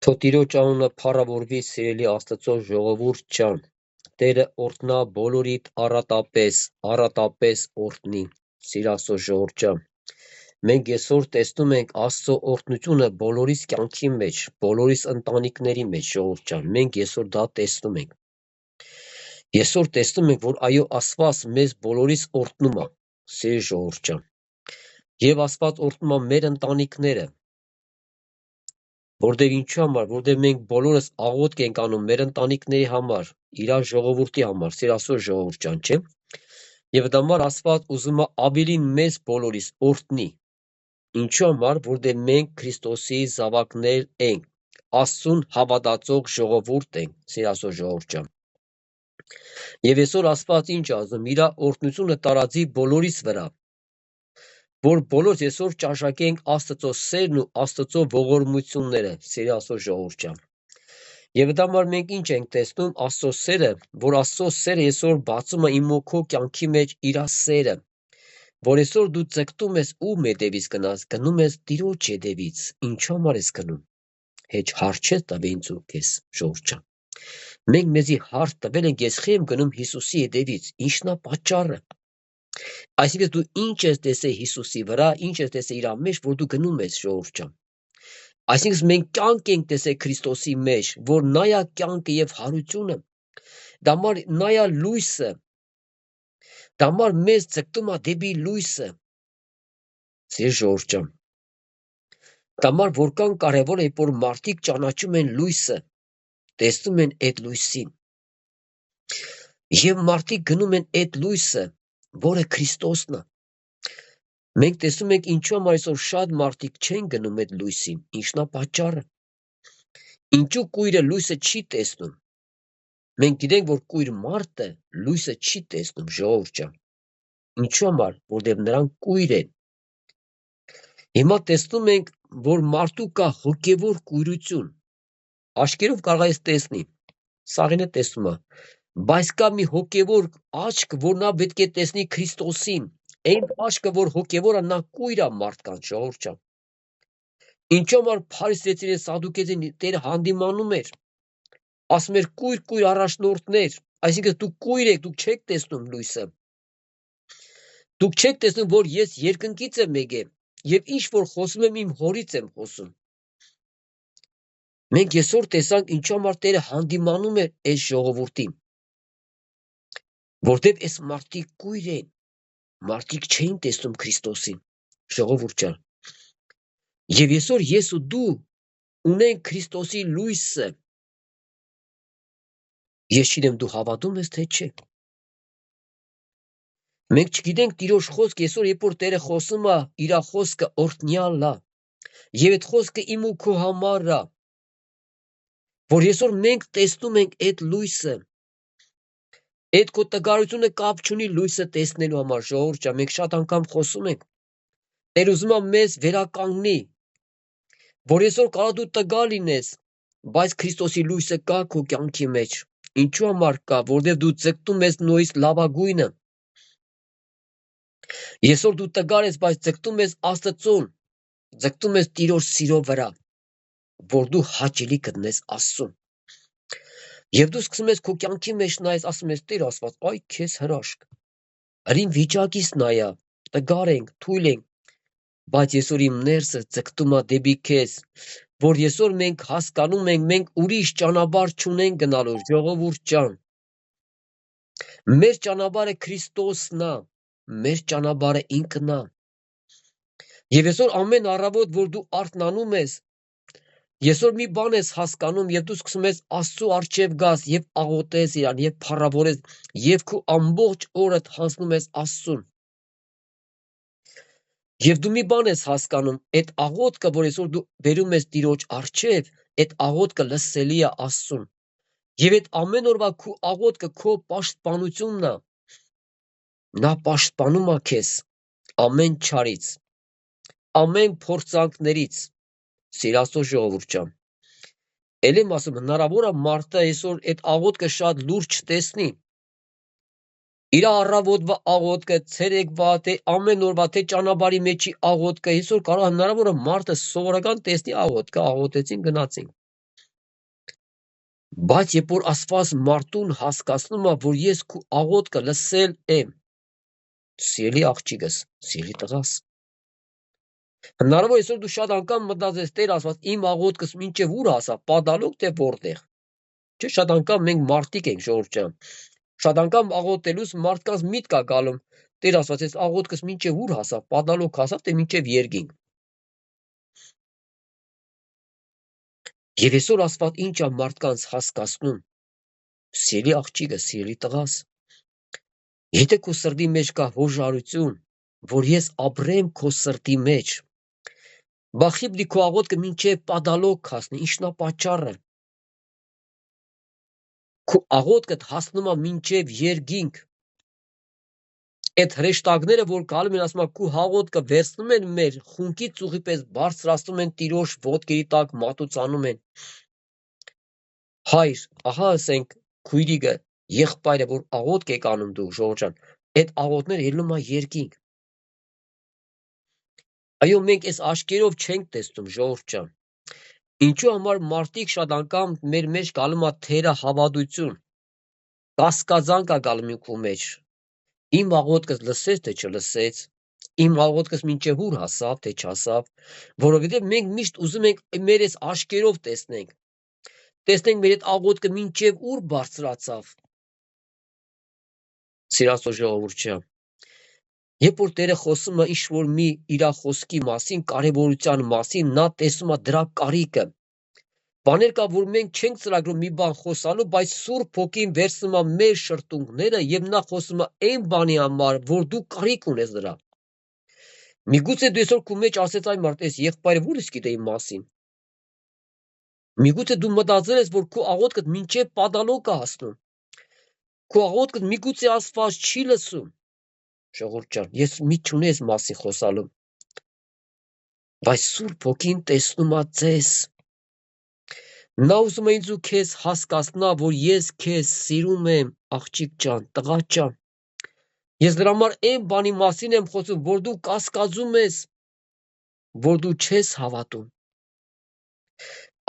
Թո Տիրոջ անունը փառավորվի, սիրելի Աստծո ժողովուրդ ջան, Տերը օրհնա բոլորիդ առատապես օրհնի, սիրելի Աստծո ժողովուրդ ջան։ Մենք այսօր տեսնում ենք Աստծո օրհնությունը բոլորիս կյանքի մեջ, բոլորիս ընտանիքների մեջ, ժողովուրդ ջան, մենք այսօր դա տեսնում ենք։ Այսօր տեսնում ենք, որ այո, Աստված մեզ բոլորիս օրհնում է, սիրելի ժողովուրդ ջան։ Եվ Աստված օրհնում է մեր ընտանիքները, որտեղ ինչու համար, որտեղ մենք բոլորս աղոթք ենք անում մեր ընտանիքների համար, իր ժողովրդի համար, սեր Աստծո ժողովուրդ ջան, չէ՞։ Եվ դա համար Աստված ուզում է ավելին մեզ բոլորիս օրհնի։ Ինչու համար, որտեղ մենք Քրիստոսի զավակներ ենք, Աստծուն հավատացող ժողովուրդ ենք, սեր Աստծո ժողովուրդ ջան։ Եվ այսօր Աստված ինչ ասում, իր օրհնությունը տարածի բոլորիս վրա, որ բոլորս այսօր ճաշակենք Աստծո սերն ու Աստծո ողորմությունները, սիրելի Աստծո ժողովուրդ ջան։ Եվ դա համար մենք ինչ ենք տեսնում Աստծո սերը, որ Աստծո սերը այսօր բացում է իմ ու քո կյանքի մեջ իր սերը, որ այսօր դու ցկտում ես ու մետևից գնաս, գնում ես Տիրոջ ետևից, ինչու համար ես գնում։ Հեչ հարց չես տվել ինձ ու քեզ, ժողովուրդ ջան։ Մենք մեզի հարց տվել ենք, ես խի եմ գնում Հիսուսի ետևից, ինչն է պատճառը։ Այսինքն դու ինչ ես տեսել Հիսուսի վրա, ինչ ես տեսել իր մեջ, որ դու գնում ես, ժողովուրդ ջան։ Այսինքն մենք կյանք ենք տեսել Քրիստոսի մեջ, որ նայա կյանքը եւ հարությունը, դա համար նայա լույսը, դա համար մեզ ցկտում է դեպի լույսը, սեր ժողովուրդ ջան։ Դա համար որքան կարևոր է, որ մարդիկ ճանաչում են լույսը, տեսնում են այդ լույսին։ Եվ մարդիկ գնում են այդ լույսը, որը Քրիստոսն է։ Մենք տեսնում ենք ինչու համար այսօր շատ մարդիկ չեն գնում այդ լույսին, ինչն է պատճառը։ Ինչու կույրը լույսը չի տեսնում։ Մենք գիտենք, որ կույր մարդը լույսը չի տեսնում, ժողովուրդ ջան։ Ինչու համար, որտեղ նրանք կույր են։ Հիմա տեսնում ենք, որ մարդու կա հոգևոր կույրություն։ Աչքերով կարող ես տեսնի, սաղինը տեսնում է, բայց կա մի հոգևոր աչք, որ նա պետք է տեսնի Քրիստոսին։ Այն աչքը, որ հոգևորը նա կույր է մարդկանց, ժողովուրդ ջան։ Ինչու համար փարիսեցիները սադուկեցին Տերը հանդիմանում էր, ասում էր կույր առաջնորդներ, այսինքն դուք կույր եք, դուք չեք տեսնում լույսը։ Դուք չեք տեսնում, որ ես երկնքից եմ եկել եւ ինչ որ խոսում եմ իմ հորից եմ խոսում։ Մենք այսօր տեսանք ինչու համար Տերը հանդիմանում էր այս ժողովրդին, որտեղ այս մարդիկ կույր են, մարդիկ չէին տեսնում Քրիստոսին, ժողովուրդ ջան։ Եվ այսօր ես ու դու ունենք Քրիստոսի լույսը։ Ես չգիտեմ դու հավատում ես թե չէ։ Մենք չգիտենք Տիրոջ խոսքը այսօր, երբ որ Տերը խոսում է, իր խոսքը օրհնյալ է։ Եվ այդ խոսքը իմ ու քո համար է, որ այսօր մենք տեսնում ենք այդ լույսը։ Այդ քո տգարությունը կապ չունի լույսը տեսնելու համար, ժողովուրդ ջան, մենք շատ անգամ խոսում ենք։ Տեր ուզում է մեզ վերականգնի, որ այսօր կարող դու տգար լինես, բայց Քրիստոսի լույսը կա քո կյանքի մեջ։ Ինչու համար կա, որովհետև դու ձգտում ես նույնիսկ լավագույնը։ Այսօր դու տգար ես, բայց ձգտում ես Աստծուն, ձգտում ես Տիրոջ սիրո վրա, որ դու հաճելի գտնես Աստծուն։ Եվ դու սկսում ես քո կյանքի մեջ նայես, ասում ես Տեր Աստված, այ քեզ հրաշք։ Արին վիճակից նայա, տգար ենք, թույլ ենք, բայց այսօր իմ ներսը ձգտում է դեպի քեզ, որ այսօր մենք հասկանում ենք, մենք ուրիշ ճանապարհ չունենք գնալու, ժողովուրդ ջան։ Մեր ճանապարհը Քրիստոսն է, մեր ճանապարհը ինքն է։ Եվ այսօր ամեն առավոտ, որ դու արթնանում ես, այսօր մի բան ես հասկանում եւ դու սկսում ես Աստծո առջև գաս եւ աղոթես իրան եւ փառավորես եւ քո ամբողջ օրը հանձնում ես Աստծուն։ Եվ դու մի բան ես հասկանում, այդ աղոթքը, որ այսօր դու բերում ես Տիրոջ առջև, այդ աղոթքը լսելի է Աստծուն։ Եվ այդ ամեն օրվա քո աղոթքը քո պաշտպանությունն է։ Նա պաշտպանում է քեզ ամեն չարից, ամեն փորձանքներից, սիրելի Աստծո ժողովուրդ ջան։ Էլ եմ ասում, հնարավոր է մարդը այսօր այդ աղոթքը շատ լուրջ չտեսնի։ Իր առավոտվա աղոթքը, ցերեկվա, թե ամեն օրվա, թե ճանապարհի մեջի աղոթքը, այսօր կարող հնարավոր է մարդը սովորական տեսնի աղոթքը, աղոթեցին, գնացին։ Բայց երբ որ Աստված մարդուն հասկացնում է, որ ես քու աղոթքը լսել եմ, սիրելի աղջիկս, սիրելի տղաս, հնարավոր այսօր դու շատ անգամ մտածես, Տեր Աստված, իմ աղոթքս մինչև ուր հասավ, պատալուկ թե որտեղ։ Չէ, շատ անգամ մենք մարդիկ ենք, ժողովուրդ ջան։ Շատ անգամ աղոթելուց մարդկանց միտք է գալում, Տեր Աստված, այս աղոթքս մինչև ուր հասավ, պատալուկ հասավ, թե մինչև երկինք։ Եվ այսօր Աստված ինչ է մարդկանց հասկացնում, սիրելի աղջիկը, սիրելի տղաս, եթե քո սրտի մեջ կա հոժարություն, որ ես ապրեմ քո սրտի մեջ, բախիբլի քո աղոթքը մինչև պատալոկ հասնի, ինչն է պատճառը։ Քո աղոթքդ հասնում է մինչև երկինք։ Այդ հրեշտակները, որ գալում են, ասում են, քո աղոթքը վերցնում են մեր խունկի ծուղի պես բարձրացնում են Տիրոջ ոտքերի տակ մատուցանում են։ Հայր, ահա ասենք քույրիկը, եղբայրը, որ աղոթք եք անում դու, ժողովուրդ ջան, այդ աղոթքները ելնում է երկինք։ Այո, մենք այս աչքերով չենք տեսնում, ժողովուրդ ջան։ Ինչու համար մարդիկ շատ անգամ մեր մեջ գալում է թերահավատություն, կասկածանք է գալում ինքու մեջ։ Իմ աղոթքս լսեց թե չլսեց, իմ աղոթքս մինչև ուր հասավ թե չհասավ, որովհետև մենք միշտ ուզում ենք մեր այս աչքերով տեսնենք մեր այդ աղոթքը մինչև ուր բարձրացավ։ Սիրածո ժողովուրդ ջան, երբ որ Տերը խոսում է ինչ-որ մի իր խոսքի մասին, կարևորության մասին, նա տեսում է դրա կարիքը։ Բաներ կա, որ մենք չենք ծրագրում մի բան խոսալու, բայց Սուրբ Հոգին վերցնում է մեր շրթունքները եւ նա խոսում է այն բանի համար, որ դու կարիք ունես դրա։ Միգուցե դու այսօր քո մեջ ասեց այ մարդ, այս եղբայրը ո՞ւրս գիտե իմ մասին։ Միգուցե դու մտածել ես, որ քո աղոթքդ մինչև պատալոկ է հասնում։ Քո աղոթքդ միգուցե Աստված չի լսում։ Ժողովուրդ ջան, ես մի չունի այս մասին խոսալու։ Բայց Սուրբ Հոգին տեսնում է ձեզ։ Նա ուզում է ինձ ու քեզ հասկացնա, որ ես քեզ սիրում եմ, աղջիկ ջան, տղա ջան։ Ես դրա համար այն բանի մասին եմ խոսում, որ դու կասկածում ես, որ դու չես հավատում։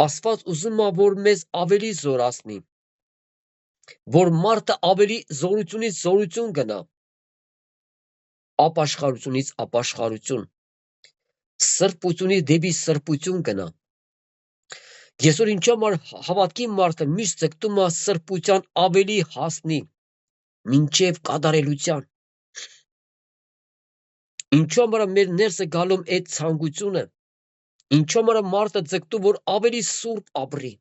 Աստված ուզում է, որ մեզ ավելի զորացնի, որ մարդը ավելի զորությունից զորություն գնա, ապաշխարությունից ապաշխարություն, սրբությունից դեպի սրբություն գնա։ Այսօր ինչ համար հավատքի մարդը միշտ ձգտում է սրբության ավելի հասնի, մինչև կատարելության։ Ինչու համար մեր ներսը գալում այդ ցանկությունը, ինչու համար մարդը ձգտում, որ ավելի սուրբ ապրի,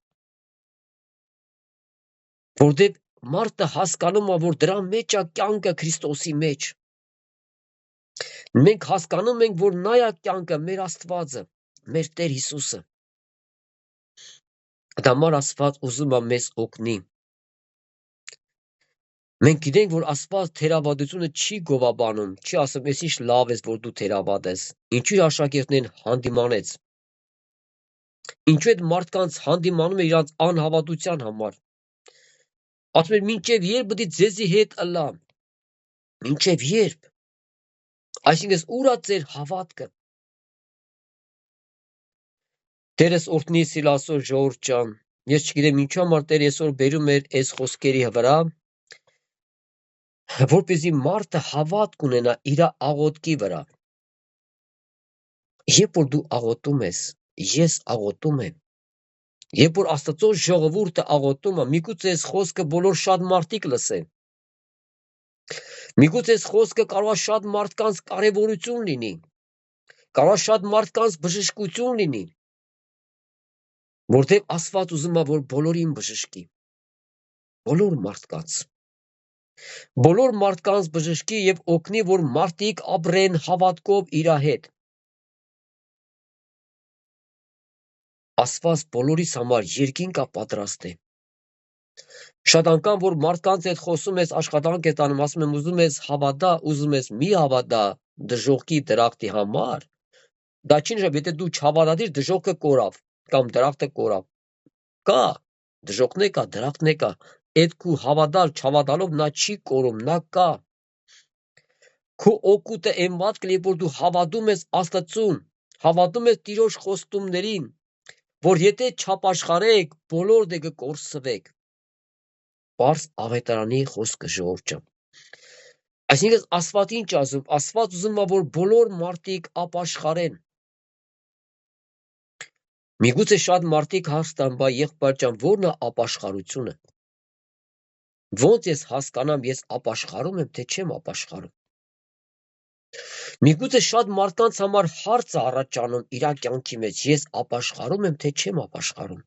որտեղ մարդը հասկանում է, որ դրա մեջ է կյանքը Քրիստոսի մեջ։ Մենք հասկանում ենք, որ նա է կյանքը, մեր Աստվածը, մեր Տեր Հիսուսը։ Դա համար Աստված ուզում է մեզ օգնի։ Մենք գիտենք, որ Աստված թերավադությունը չի գովաբանում, չի ասում, ես ինչ լավ ես, որ դու թերավատ ես։ Ինչու իր աշակերտներին հանդիմանեց։ Ինչու այդ մարդկանց հանդիմանում է իրանց անհավատության համար։ Ասում էր, մինչև երբ պիտի ձեզի հետ ըլլամ։ Մինչև երբ։ Այսինքն, ուր է ձեր հավատքը։ Տերս օրհնի սիրասոր ժողովուրդ ջան, ես չգիտեմ ինչու համար Տերը այսօր բերում էր այս խոսքերի վրա, որպեսզի մարդը հավատք ունենա իր աղոթքի վրա։ Երբ որ դու աղոթում ես, ես աղոթում եմ, երբ որ Աստծո ժողովուրդը աղոթում է, միգուցե այս խոսքը բոլոր շատ մարդիկ լսեն։ Միգուցե այս խոսքը կարող է շատ մարդկանց կարևորություն լինի, կարող է շատ մարդկանց բժշկություն լինի, որտեղ Աստված ուզում է, որ բոլորին բժշկի, բոլոր մարդկանց բժշկի եւ օգնի, որ մարդիկ ապրեն հավատքով իր հետ։ Աստված բոլորիս համար երկինք է պատրաստել։ Շատ անգամ, որ մարդկանց հետ խոսում ես, աշխատանք ես անում, ասում եմ, ուզում ես հավատա, ուզում ես մի հավատա դժոխքի դրախտի համար, դա չի նշանակում, եթե դու չհավատացիր, դժոխքը կորավ կամ դրախտը կորավ։ Կա, դժոխքն կա, դրախտն կա, այդ քու հավատալ, չհավատալով նա չի կորում, նա կա։ Քո օգուտը եմված կլինի, որ դու հավատում ես Աստծուն, հավատում ես Տիրոջ խոստումներին, որ եթե չապաշխարեք, բոլոր դե կկորսվեք։ Պարզ ավետարանի խոսքը ժողովուրդ ջան։ Այսինքն Աստված ինչ ասում, Աստված ուզում է, որ բոլոր մարդիկ ապաշխարեն։ Միգուցե շատ մարդիկ հարց տան, բա եղբայր ջան, ո՞րն է ապաշխարությունը։ Ոնց ես հասկանամ, ես ապաշխարում եմ, թե չեմ ապաշխարում։ Միգուցե շատ մարդկանց համար հարց է առաջանում իր կյանքի մեջ, ես ապաշխարում եմ, թե չեմ ապաշխարում։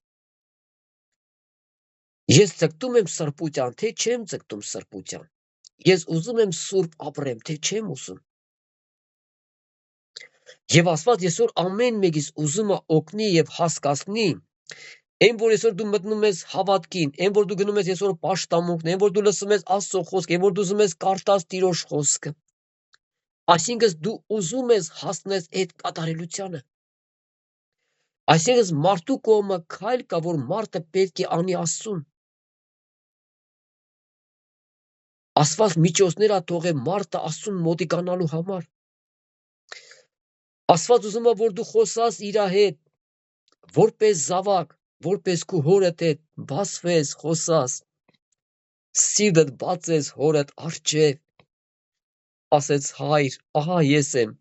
Ես ձգտում եմ սրբության, թե չեմ ձգտում սրբության։ Ես ուզում եմ սուրբ ապրեմ, թե չեմ ուզում։ Եվ Աստված այսօր ամեն մեկից ուզում է օգնի եւ հասկացնի, այն որ այսօր դու մտնում ես հավատքին, այն որ դու գնում ես այսօր պաշտամունքն, այն որ դու լսում ես Աստծո խոսքը, այն որ դու ուզում ես կարդաս Տիրոջ խոսքը։ Այսինքն դու ուզում ես հասնես այդ կատարելությանը։ Այսինքն մարդու կողմը քայլ կա, որ մարդը պետք է անի Աստծուն։ Աստված միջոցներ է թողել մարդը Աստծուն մոտիկանալու համար։ Աստված ուզում է, որ դու խոսաս իր հետ, որպես զավակ, որպես քու հորդ հետ, բացվես, խոսաս, սիրտդ բացես հորդ առջև, ասես հայր, ահա ես եմ,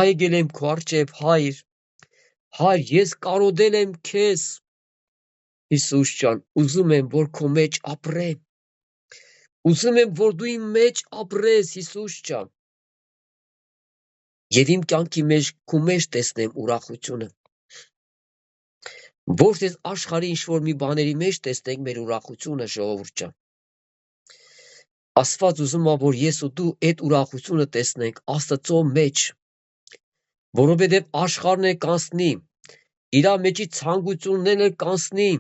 այգել եմ քու առջև, հայր, ես կարոտել եմ քեզ, Հիսուս ջան, ուզում եմ, որ քո մեջ ապրեմ, ուզում եմ, որ դու իմ մեջ ապրես, Հիսուս ջան, եւ իմ կյանքի մեջ քու մեջ տեսնեմ ուրախությունը։ Ոչ թե աշխարհի ինչ-որ մի բաների մեջ տեսնենք մեր ուրախությունը, ժողովուրդ ջան։ Աստված ուզում է, որ ես ու դու այդ ուրախությունը տեսնենք Աստծո մեջ, որովհետեւ աշխարհն է կանցնի, իր մեջի ցանկություններն էլ կանցնի,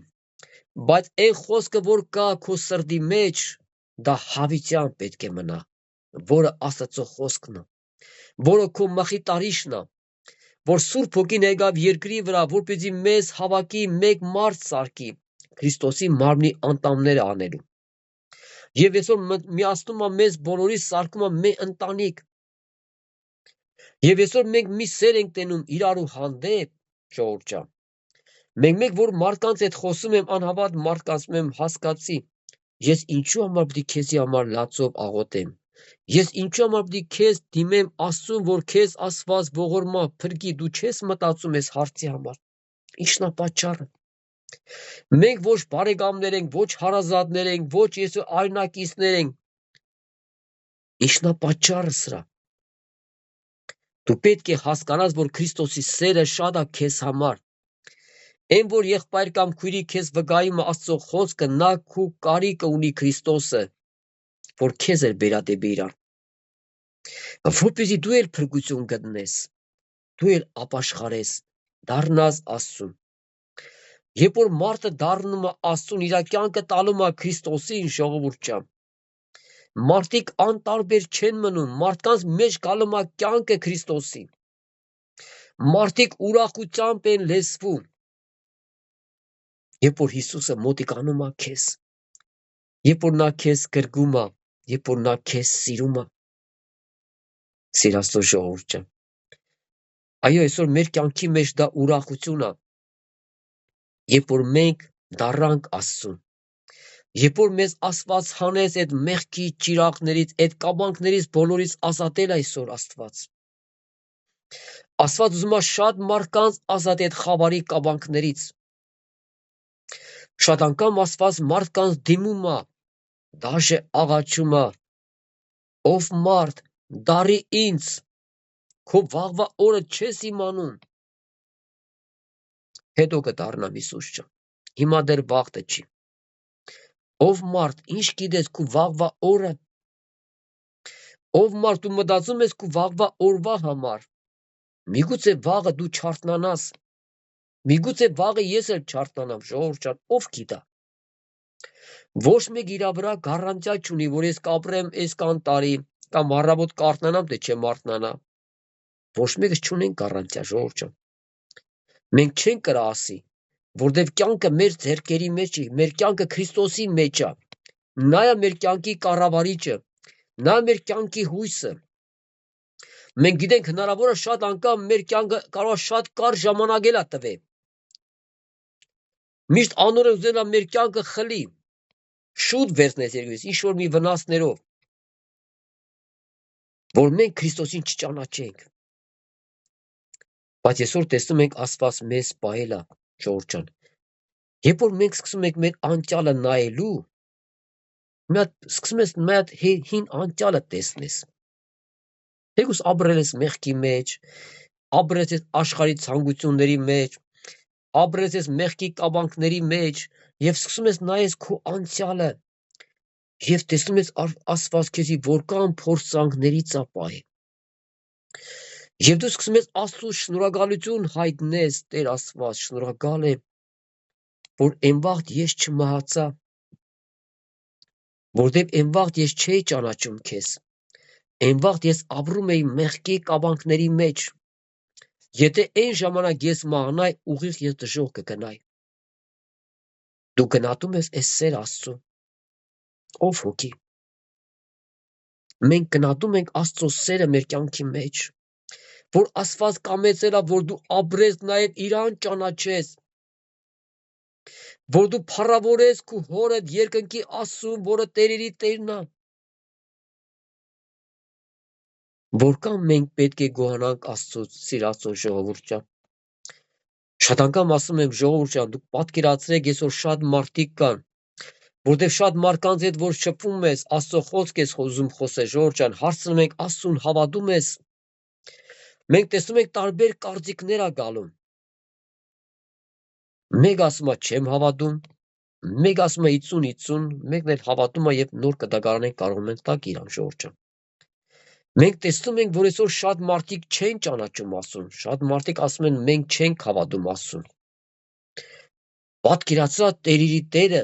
բայց այն խոսքը, որ կա քո սրտի մեջ, դա հավիտյան պետք է մնա, որը Աստծո խոսքն է, որը քո մխիթարիչն է, որ Սուրբ Հոգին եկավ երկրի վրա, որպեսզի մեզ հավաքի մեկ մարդ սարքի, Քրիստոսի մարմնի անդամները անելու։ Եվ այսօր միացնում է մեզ բոլորի սարքում է մեր ընտանիք։ Եվ այսօր մենք մի սեր ենք տենում իրարու հանդեպ, ժողովուրդ ջան։ Մենք որ մարդկանց հետ խոսում եմ, անհավատ մարդկանց եմ հասկացի, ես ինչու համար պիտի քեզի համար լացով աղոթեմ։ Ես ինչու համար պիտի քեզ դիմեմ Աստծուն, որ քեզ ասված ողորմա փրկի, դու չես մտածում ես հարցի համար։ Ինչն է պատճառը։ Մենք ոչ բարեկամներ ենք, ոչ հարազատներ ենք, ոչ ես այրնակիցներ ենք։ Ինչն է պատճառը սրա։ Դու պետք է հասկանաս, որ Քրիստոսի սերը շատ է քեզ համար։ Այն որ եղբայր կամ քույրի քեզ վկայում է Աստծո խոսքը, նա քու կարիքը ունի Քրիստոսը, որ քեզ էլ բերա դեպի իրան։ Որպեսզի դու էլ փրկություն գտնես, դու էլ ապաշխարես, դառնաս Աստծուն։ Երբ որ մարդը դառնում է Աստծուն, իր կյանքը տալում է Քրիստոսին, ժողովուրդ ջան, մարդիկ անտարբեր չեն մնում, մարդկանց մեջ գալում է կյանքը Քրիստոսի։ Մարդիկ ուրախությամբ են լեցվում։ Երբ որ Հիսուսը մոտիկանում է քեզ, երբ որ նա քեզ գրգում է, երբ որ նա քեզ սիրում է, Սիրաստո ժողովուրդ ջան։ Այո, այսօր մեր կյանքի մեջ դա ուրախություն է, երբ որ մենք դառանք Աստծուն, երբ որ մեզ Աստված հանեց այդ մեղքի ճիրաղներից, այդ կաբանքներից բոլորից ազատել այսօր Աստված։ Աստված ուզում է շատ մարդկանց ազատել այդ խավարի կաբանքներից։ Շատ անգամ Աստված մարդկանց դիմում է, դաժե աղաչում է, ով մարդ, դարի ինձ, քո վաղվա օրը չես իմանում։ Հետո կդառնամ Հիսուս ջան, հիմա դեռ վաղը չի։ Ով մարդ, ինչ գիտես քո վաղվա օրը։ Ով մարդ, դու մտածում ես քո վաղվա օրվա համար։ Միգուցե վաղը դու չարթնանաս։ Միգուցե վաղը ես էլ չարթնանամ, ժողովուրդ ջան, ով գիտա։ Ոչ մեկ իր վրա գառանտիա չունի, որ ես կապրեմ այսքան տարի, կամ առավոտ կարթնանամ, թե չեմ արթնանա։ Ոչ մեկս չունենք գառանտիա, ժողովուրդ ջան։ Մենք չենք կրա ասի, որտեվ կյանքը մեր ձեռքերի մեջ է, մեր կյանքը Քրիստոսի մեջ է։ Նա է մեր կյանքի կառավարիչը, նա է մեր կյանքի հույսը։ Մենք գիտենք հնարավոր է շատ անգամ մեր կյանքը կարող է շատ կարճ ժամանակ էլ տվել, Միշտ անորը ուզելա մեր կյանքը խլի, շուտ վերցնես երկրից, ինչ որ մի վնասներով, որ մենք Քրիստոսին չճանաչենք։ Բայց այսօր տեսնում ենք Աստված մեզ պահել է, ժողովուրդ ջան։ Երբ որ մենք սկսում ենք մեր անցյալը նայելու, սկսում ես մի հատ հին անցյալը տեսնես։ Թեկուզ ապրել ես մեղքի մեջ, ապրել ես աշխարհի ցանկությունների մեջ, ապրել ես մեղքի կաբանքների մեջ, եւ սկսում ես նայես քո անցյալը, եւ տեսնում ես Աստված քեզի որքան փորձանքներից է պահել։ Եվ դու սկսում ես Աստծո շնորհակալություն հայտնես, Տեր Աստված, շնորհակալ եմ, որ այն վաղ ես չմահացա, որտեղ այն վաղ ես չէի ճանաչում քեզ, այն վաղ ես ապրում էի մեղքի կաբանքների մեջ։ Եթե այն ժամանակ ես մահանայի, ուղիղ ես դժոխք կգնայի։ Դու գնահատում ես այս սեր Աստծո, ով հոգի։ Մենք գնահատում ենք Աստծո սերը մեր կյանքի մեջ, որ Աստված կամեցել է, որ դու ապրես նաև իրան ճանաչես, որ դու փառավորես քո հորը երկնքի Աստծուն, որը տերերի Տերն է։ Որքան մենք պետք է գոհանանք Աստծուց, սիրածո ժողովուրդ ջան։ Շատ անգամ ասում եմ, ժողովուրդ ջան, դուք պատկերացրեք, այսօր շատ մարդիկ կան, որտեղ շատ մարդկանց հետ որ շփվում ես, Աստծո խոսք ես ուզում խոսել, ժողովուրդ ջան, հարցնում ենք Աստծուն հավատում ես։ Մենք տեսնում ենք տարբեր կարծիքներ ա գալու։ Մեկ ասում է չեմ հավատում, մեկ ասում է 50-50, մեկն էլ հավատում է եւ նոր կդագարանենք կարող ենք տակ իրան, ժողովուրդ ջան։ Մենք տեսնում ենք, որ այսօր շատ մարդիկ չեն ճանաչում Աստծուն, շատ մարդիկ ասում են մենք չենք հավատում Աստծուն։ Պատկերացրա Տերերի Տերը,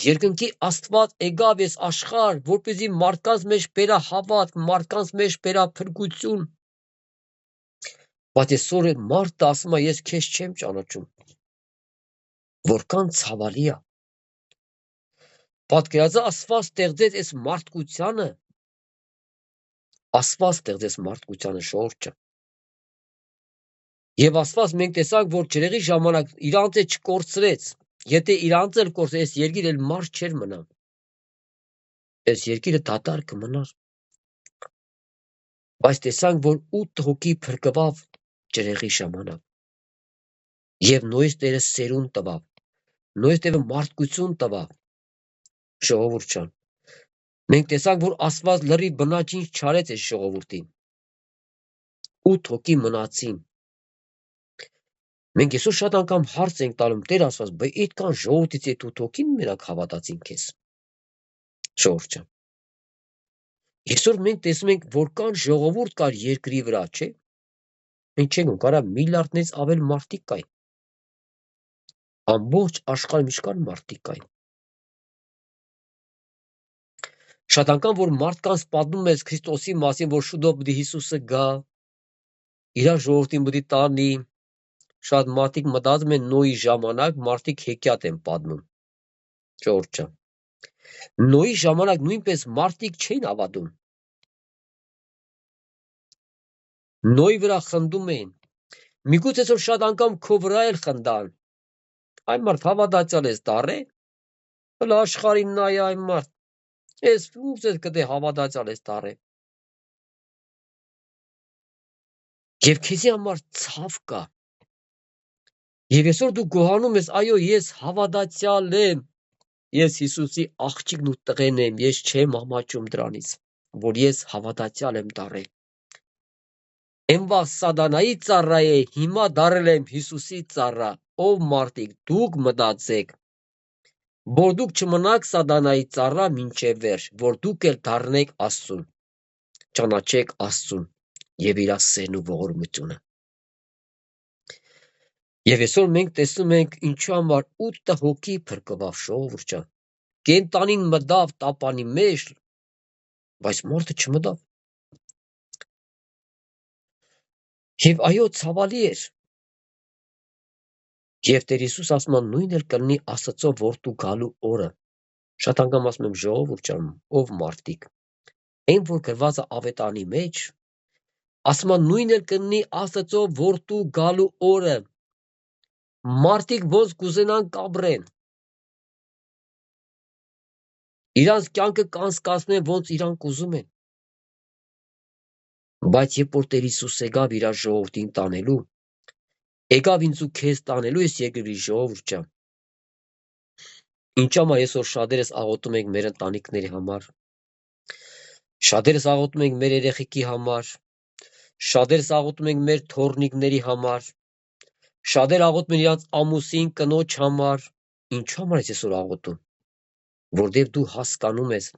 երկնքի Աստված եկավ այս աշխարհ, որպեսզի մարդկանց մեջ բերա հավատ, մարդկանց մեջ բերա փրկություն։ Բայց այսօր մարդը ասում է ես քեզ չեմ ճանաչում։ Որքան ցավալի է։ Պատկերացրա Աստված ստեղծեց այս մարդկությանը, Աստված ստեղծեց մարդկությանը, ժողովուրդ ջան։ Եվ Աստված մենք տեսանք, որ ջրեղի ժամանակ իրանց է չկորցրեց։ Եթե իրանց էլ կորցրեց, երկիրը մարդ չէր մնա։ Այս երկիրը դատարկ կմնար։ Բայց տեսանք, որ 8 հոգի փրկվավ ջրեղի ժամանակ։ Եվ նույնիսկ Տերը սերուն տվավ։ Նույնիսկ Տերը մարդկություն տվավ։ Ժողովուրդ ջան։ Մենք տեսանք, որ Աստված լրի բնաջին չարեց այս ժողովրդին։ 8 հոգի մնացին։ Մենք այսօր շատ անգամ հարց ենք տալում, Տեր Աստված, բայց այդքան ժողովրդից այդ 8 հոգին մենակ հավատացին քեզ։ Ժողովուրդ ջան։ Այսօր մենք տեսնում ենք, որքան ժողովուրդ կար երկրի վրա, չէ՞։ Մենք չենք կարա միլիարդներից ավել մարդիկ կային։ Ամբողջ աշխարհում ինչքան մարդիկ կային։ Շատ անգամ որ մարդկանց պատմում ես Քրիստոսի մասին, որ շուտով պիտի Հիսուսը գա, իր ժողովրդին պիտի տանի, շատ մարդիկ մտածում են Նոյի ժամանակ մարդիկ հեքիաթ են պատմում։ Ժողովուրդ ջան։ Նոյի ժամանակ նույնպես մարդիկ չէին հավատում։ Նոյի վրա խնդում էին։ Միգուցե որ շատ անգամ քո վրա էլ խնդան։ Այն մարդ հավատացյալ ես դառե։ Հələ աշխարհին նայ այն մարդ։ Ես ո՞ւց ես կդե հավատացյալ ես դառե։ Եվ քեզի համար ցավ կա։ Եվ այսօր դու գոհանում ես, այո, ես հավատացյալ եմ։ Ես Հիսուսի աղջիկն ու տղեն եմ, ես չեմ ամաչում դրանից, որ ես հավատացյալ եմ դառել։ Էնվա սատանայի ծառա է, հիմա դառել եմ Հիսուսի ծառա։ Ով մարդիկ, դուք մտածեք, որ դուք չմնաք սատանայի ծառա մինչև վերջ, որ դուք էլ դառնեք Աստծուն, ճանաչեք Աստծուն եւ իր սերն ու ողորմությունը։ Եվ այսօր մենք տեսնում ենք ինչու համար 8 հոգի փրկվավ, ժողովուրդ ջան։ Կենտանին մտավ տապանի մեջ, բայց մարդը չմտավ։ Եվ այո, ցավալի էր։ Եվ Տեր Հիսուս ասում է նույնն էլ կլինի Աստծո որդու գալու օրը։ Շատ անգամ ասում եմ ժողովուրդ ջան, ով մարդիկ, այն որ գրված է ավետանի մեջ, ասում է նույնն էլ կլինի Աստծո որդու գալու օրը։ Մարդիկ ոնց կուզենան կաբրեն։ Իրանց կյանքը կանցկացնեն ոնց իրանք ուզում են։ Բայց երբ որ Տեր Հիսուս եկավ իր ժողովրդին տանելու, եկավ ինձ ու քեզ տանելու ես երկրի ժողովուրդ ջան։ Ինչ համար այսօր շատերս աղոթում ենք մեր ընտանիքների համար, շատերս աղոթում ենք մեր երեխեքի համար, շատերս աղոթում ենք մեր թոռնիկների համար, շատեր աղոթում են իրանց ամուսին կնոջ համար։ Ինչ համար ես այսօր աղոթում, որտեվ դու հասկանում ես,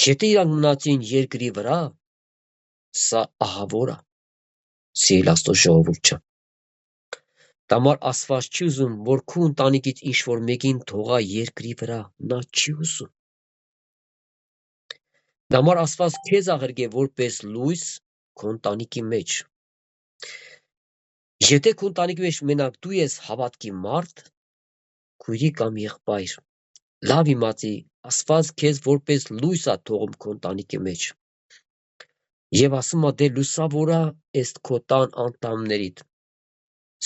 եթե իրանք մնացին երկրի վրա, սա ահավոր է, սիրելի Աստծո ժողովուրդ ջան։ Դամար Աստված չի ուզում, որ քո ընտանիքից ինչ-որ մեկին թողա երկրի վրա, նա չի ուզում։ Դամար Աստված քեզ աղերգե որպես լույս քո ընտանիքի մեջ։ Եթե քո ընտանիքի մեջ մենակ դու ես հավատքի մարդ, քույրիկ կամ եղբայր, լավ իմացի, Աստված քեզ որպես լույս է թողում քո ընտանիքի մեջ։ Եվ ասում է դե լուսավորա էս քո տան անդամներիդ,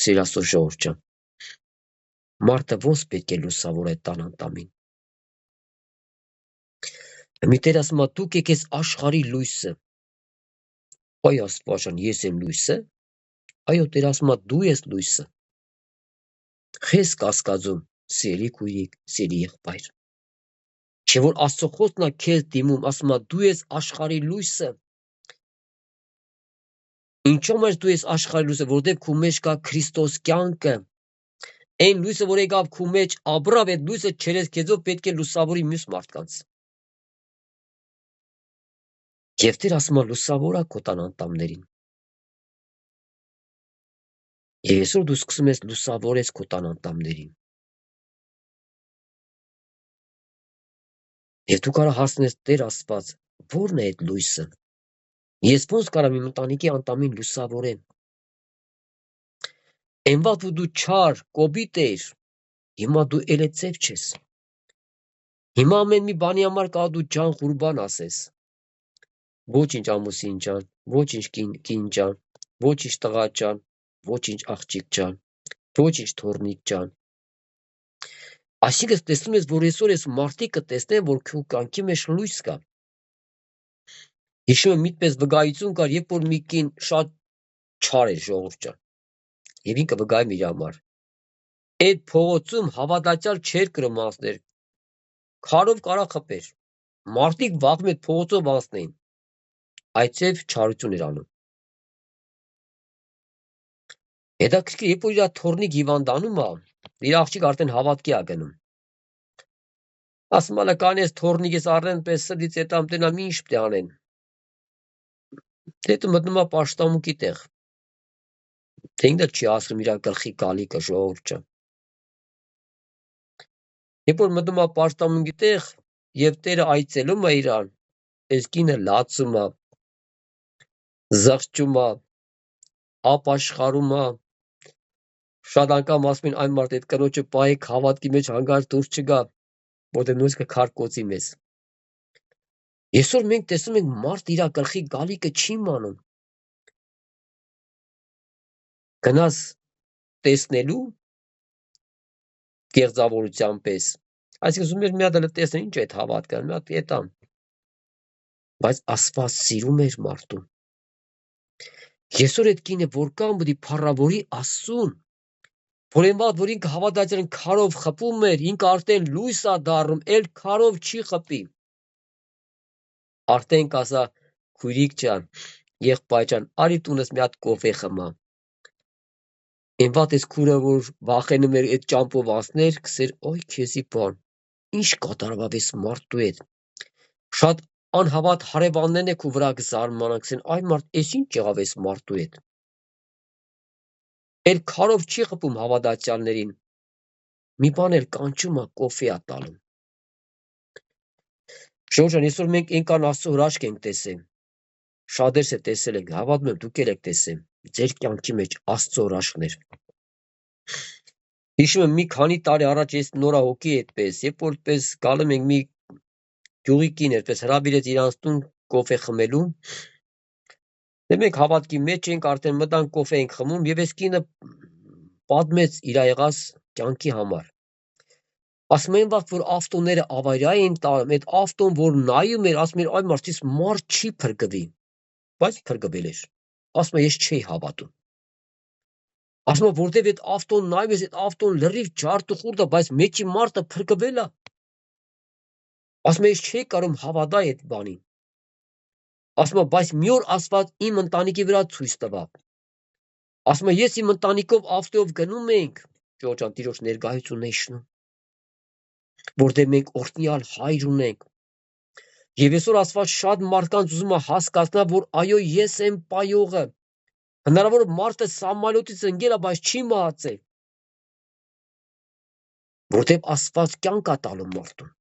սիրելի Աստծո ժողովուրդ ջան։ Մարդը ոնց պետք է լուսավորե տան անդամին։ Մի Տեր ասում է դուք եք աշխարհի լույսը։ Այ Աստված ջան, ես եմ լույսը։ Այո, Տեր ասում է դու ես լույսը։ Խես կասկածում, սիրելի քույրիկ, սիրելի եղբայր։ Չէ որ Աստծո խոսքն է քեզ դիմում, ասում է դու ես աշխարհի լույսը։ Ինչո՞մ ես դու ես աշխարհի լույսը, որտեղ քո մեջ կա Քրիստոս կյանքը։ Այն լույսը, որ եկավ քո մեջ ապրավ, այդ լույսը չերես քեզով պետք է լուսավորի մյուս մարդկանց։ Եվ Տեր ասում է լուսավորա քո տան անդամներին։ Եվ այսօր դու սկսում ես լուսավորես քո տան անդամներին։ Եվ դու կարող հասնես Տեր Աստված, ո՞րն է այդ լույսը։ Ես ո՞նց կարող եմ իմ ընտանիքի անդամին լուսավորեմ։ Այնվաղ դու չար, կոպիտ էիր, հիմա դու էլեցև չես։ Հիմա ամեն մի բանի համար կարող դու ջան ղուրբան ասես։ Ոչինչ ամուսին ջան, ոչինչ կին ջան, ոչինչ տղա ջան, ոչինչ աղջիկ ջան, ոչինչ թոռնիկ ջան։ Այսինքն տեսնում ես, որ այսօր այս մարդիկը տեսնեն, որ քո կյանքի մեջ լույս կա։ Հիշում եմ միտպես վկայություն կար, երբ որ մի կին շատ չար էր ժողովուրդ ջան։ Եվ ինքը վկայում իր համար։ Այդ փողոցում հավատացյալ չէր կրում անցներ։ Քարով կարա խփեր։ Մարդիկ վաղում այդ փողոցով անցնեին։ Այցև չարություն էր անում։ Հետաքրքիր, երբ որ իր թոռնիկ հիվանդանում է, իր աղջիկ արդեն հավատքի է գնում։ Ասում է կանես թոռնիկես առնեն պես սրից հետամ տենամ ինչ պետք է անեն։ Դե մտնում է պաշտամունքի տեղ։ Թե ինքն չի ասում իր գլխի գալիքը ժողովուրդ ջան։ Երբ որ մտնում է պաշտամունքի տեղ եւ Տերը այցելում է իրան, այս կինը լացում է, զղջում է, ապաշխարում է, շատ անգամ ասում են այն մարդ այդ կնոջը պահեք հավատքի մեջ հանգարց դուրս չգա, որտեղ նույնիսկ քարկոծի մեզ։ Այսօր մենք տեսնում ենք մարդ իր գլխի գալիքը չի իմանում։ Գնաս տեսնելու կեղծավորության պես։ Այսինքն ուզում էր մի հատ տեսնեն ինչ է այդ հավատքը, մի հատ էտան։ Բայց Աստված սիրում էր մարդուն։ Այսօր այդ կինը որքան պետք է փառավորի Աստծուն, որ այնվաղ որ ինքը հավատացյալ քարով խփում էր, ինքը արդեն լույս է դառնում, էլ քարով չի խփի։ Արդեն կասա քույրիկ ջան, եղբայր ջան, արի տունս մի հատ կոֆե խմա։ Այնվաղ էս քուրը որ վախենում էր այդ ճամփով անցներ, քսեր օй քեզի բան։ Ինչ կատարվավ էս մարդու հետ։ Շատ անհավատ հարևաններն եք ու վրա կզարմանան, քսեն այ մարդ, էս ինչ եղավ էս մարդու հետ։ Էլ քարով չի խփում հավատացյալներին։ Մի բան էլ կանչում է կոֆե է տալում։ Ժողովուրդ, այսօր մենք այնքան Աստծո հրաշք ենք տեսել։ Շատերս է տեսել ենք, հավատում եմ դուք եք տեսել։ Ձեր կյանքի մեջ Աստծո հրաշքներ։ Հիշում եմ մի քանի տարի առաջ ես նորա հոգի այդպես, երբ որպես գալում ենք մի գյուղի կին այդպես հրավիրեց իրանց տուն կոֆե խմելու։ Դե մենք հավատքի մեջ ենք, արդեն մտանք կոֆե ենք խմում եւ այս կինը պատմեց իր եղած կյանքի համար։ Ասում են վաղ, որ ավտոները ավարիա էին տալում, այդ ավտոն, որ նայում էր, ասում էր, այ մարդից մարդ չի փրկվի, բայց փրկվել էր։ Ասում է, ես չէի հավատում։ Ասում է, որտեվ այդ ավտոն նայում ես, այդ ավտոն լրիվ ջարդուխուրդ է, բայց մեջի մարդը փրկվել է։ Ասում է, ես չէի կարող հավատալ այդ բանին։ Ասում է, բայց մի օր Աստված իմ ընտանիքի վրա ցույց տվավ։ Ասում է, ես իմ ընտանիքով ավտոյով գնում ենք, Ժողովրդան Տիրոջ ներկայությունն է շնում, որտեղ մենք օրհնյալ հայր ունենք։ Եվ այսօր Աստված շատ մարդկանց ուզում է հասկացնել, որ այո, ես եմ պայողը։ Հնարավոր է մարդը սամալյոտից ընկել է, բայց չի մահացել։ Որտեղ Աստված կյանք է տալու մարդուն։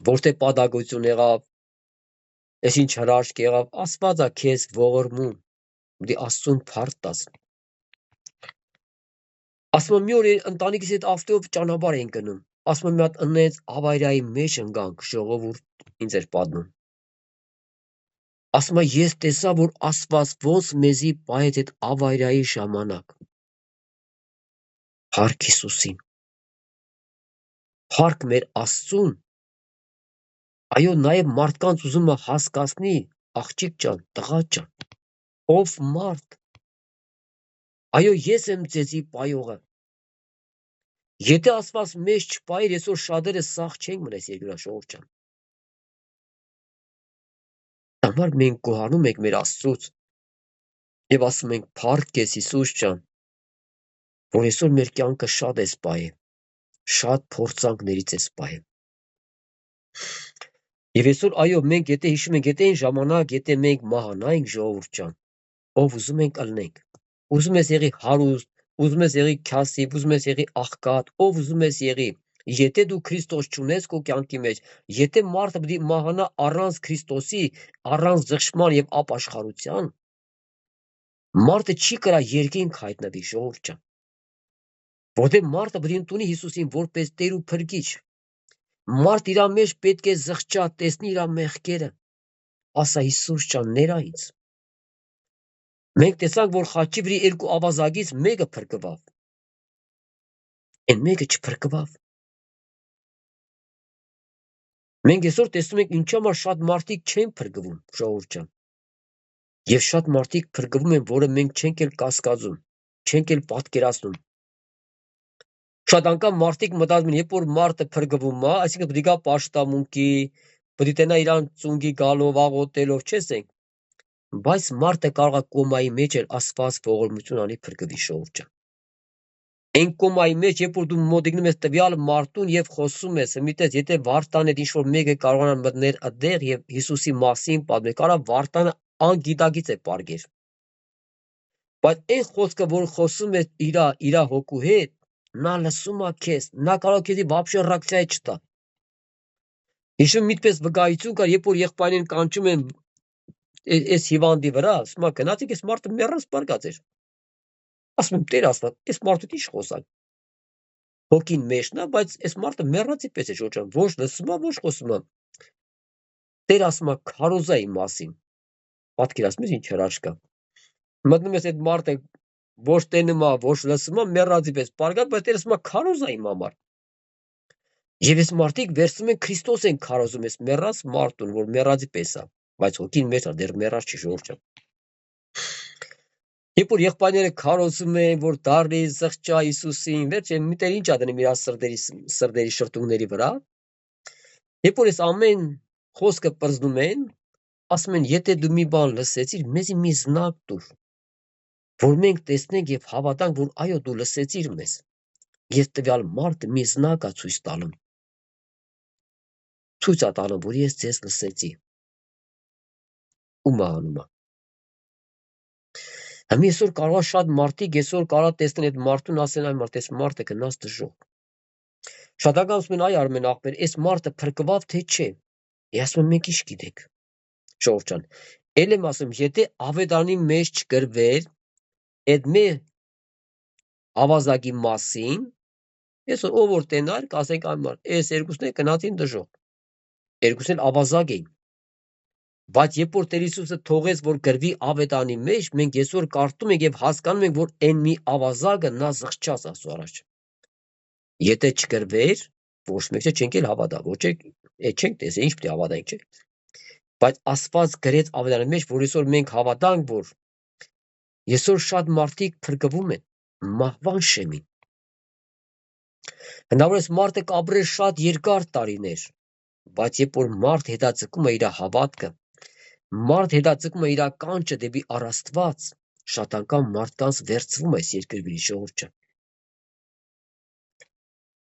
Որտեղ պատագություն եղավ, այսինչ հրաշք եղավ, Աստված է քեզ ողորմում, դի Աստծուն փառք տաս։ Ասում եմ, մի օր ընտանիքիս հետ ավտոյով ճանապարհ էին գնում։ Ասում եմ, մի հատ ընենց ավարիայի մեջ ընկանք, ժողովուրդ ինձ էր պատմում։ Ասում է, ես տեսա, որ Աստված ոնց մեզի պահեց այդ ավարիայի ժամանակ։ Փառք Հիսուսին։ Փառք մեր Աստծուն։ Այո, նաև մարդկանց ուզում է հասկացնի, աղջիկ ջան, տղա ջան, ով մարդ։ Այո, ես եմ ձեզի պայողը։ Եթե Աստված մեզ չպայեր, այսօր շատերը սաղ չենք մնես երկրաշողորդ ջան։ Համար մենք գոհանում ենք մեր Աստծուց եւ ասում ենք փառք քեզ Հիսուս ջան, որ այսօր մեր կյանքը շատ ես պայել, շատ փորձանքներից ես պայել։ Եվ այսօր այո, մենք եթե հիշում ենք, եթե այն ժամանակ, եթե մենք մահանայինք ժողովուրդ ջան, ով ուզում ենք ըլնենք, ուզում ես եղի հարուստ, ուզում ես եղի քյասիվ, ուզում ես եղի աղքատ, ով ուզում ես եղի, եթե դու Քրիստոս չունես քո կյանքի մեջ, եթե մարդը պետք է մահանա առանց Քրիստոսի, առանց զղջման եւ ապաշխարության, մարդը չի կարա երկինք հայտնվի ժողովուրդ ջան։ Որտեղ մարդը պետք է ընդունի Հիսուսին որպես Տեր ու Փրկիչ։ Մարդ իր մեջ պետք է զղջա, տեսնի իր մեղքերը, ասա Հիսուս ջան, ներա ինձ։ Մենք տեսանք, որ խաչի վրի երկու ավազակից մեկը փրկվավ։ Այն մեկը չփրկվավ։ Մենք այսօր տեսնում ենք ինչու համար շատ մարդիկ չեն փրկվում, ժողովուրդ ջան։ Եվ շատ մարդիկ փրկվում են, որը մենք չենք էլ կասկածում, չենք էլ պատկերացնում։ Շատ անգամ մարդիկ մտածում են, երբ որ մարդը փրկվում է, այսինքն պետք է գա պաշտամունքի, պետք է տենա իրան ծունգի գալով, աղոթելով, չես ենք։ Բայց մարդը կարող է կոմայի մեջ էլ Աստված ողորմություն անի փրկվի ժողովուրդ ջան։ Այն կոմայի մեջ, երբ որ դու մոտիկնում ես տվյալ մարդուն եւ խոսում ես, միտես, եթե Վարդան հետ ինչ-որ մեկը կարողանա մտնել այդտեղ եւ Հիսուսի մասին պատմել, կարա Վարդանը անգիտակից է պարգեր։ Բայց այն խոսքը, որ խոսում է իր հոգու հետ, նա լսում է քեզ, նա կարող քեզի вообще ռեակցիա չտա։ Հիշում միտպես վկայություն կար, երբ որ եղբայրին կանչում են այս հիվանդի վրա, ասում է գնացեք, այս մարդը մեռած բարգած էր։ Ասում եմ Տեր Աստված, այս մարդը ինչ խոսալ։ Հոգին մեջն է, բայց այս մարդը մեռածի պես է շոչան, ոչ լսում է, ոչ խոսում է։ Տեր ասում է քարոզայի մասին։ Պատկերացնում ես ինչ հրաշք է։ Մտնում ես այդ մարդը ոչ տենում է, ոչ լսում է, մեռածի պես բարգած, բայց Տեր ասում է քարոզա իմ համար։ Եվ այս մարդիկ վերցնում են Քրիստոս են քարոզում, այս մեռած մարդուն, որ մեռածի պես է, բայց հոգին մեջ է, դեռ մեռած չի ժողովուրդ ջան։ Երբ որ եղբայրները քարոզում են, որ դառնի զղջա Հիսուսին, վերջ են միտեր ինչ ա դնում իր սրտերի շրթունքների վրա։ Երբ որ այս ամեն խոսքը պրզնում են, ասում են, եթե դու մի բան լսեցիր, մեզի մի զնակ տուր, որ մենք տեսնենք եւ հավատանք, որ այո, դու լսեցիր մեզ։ Ես տվյալ մարդը մի զնակ է ցույց տալու։ Ցույց է տալու, որ ես ձեզ լսեցի։ Ու մահանում է։ Հիմա այսօր կարող է շատ մարդիկ այսօր կարող տեսնեն այդ մարդուն, ասեն այ մարդ, այս մարդը գնաց դժոխք։ Շատ անգամ ասում են, այ Արմեն ախպեր, այս մարդը փրկվավ թե չէ։ Ես ասում եմ, մենք ինչ գիտենք։ Ժողովուրդ ջան, ել եմ ասում, եթե ավետարանի մեջ չգրվեր այդ մեր ավազակի մասին, այսօր ով որ տենար, կասենք այ մարդ, այս երկուսն էլ գնացին դժոխք։ Երկուսն էլ ավազակ էին։ Բայց երբ որ Տեր Հիսուսը թողեց, որ գրվի ավետանի մեջ, մենք այսօր կարդում ենք եւ հասկանում ենք, որ այն մի ավազակը նա զղջաց Աստծո առաջ։ Եթե չգրվեր, ոչ մեկը չենք էլ հավատա, ոչ չենք տեսել, ինչ պետք է հավատանք, չէ՞։ Բայց Աստված գրեց ավետանի մեջ, որ այսօր մենք հավատանք, որ այսօր շատ մարդիկ փրկվում են մահվան շեմին։ Հնարավոր է մարդը կապրել շատ երկար տարիներ, բայց երբ որ մարդ հետաձգում է իր հավատքը, մարդ հետաձգում է իր կանչը դեպի առաստված, շատ անգամ մարդկանց վերցվում է այս երկրի ժողովուրդը։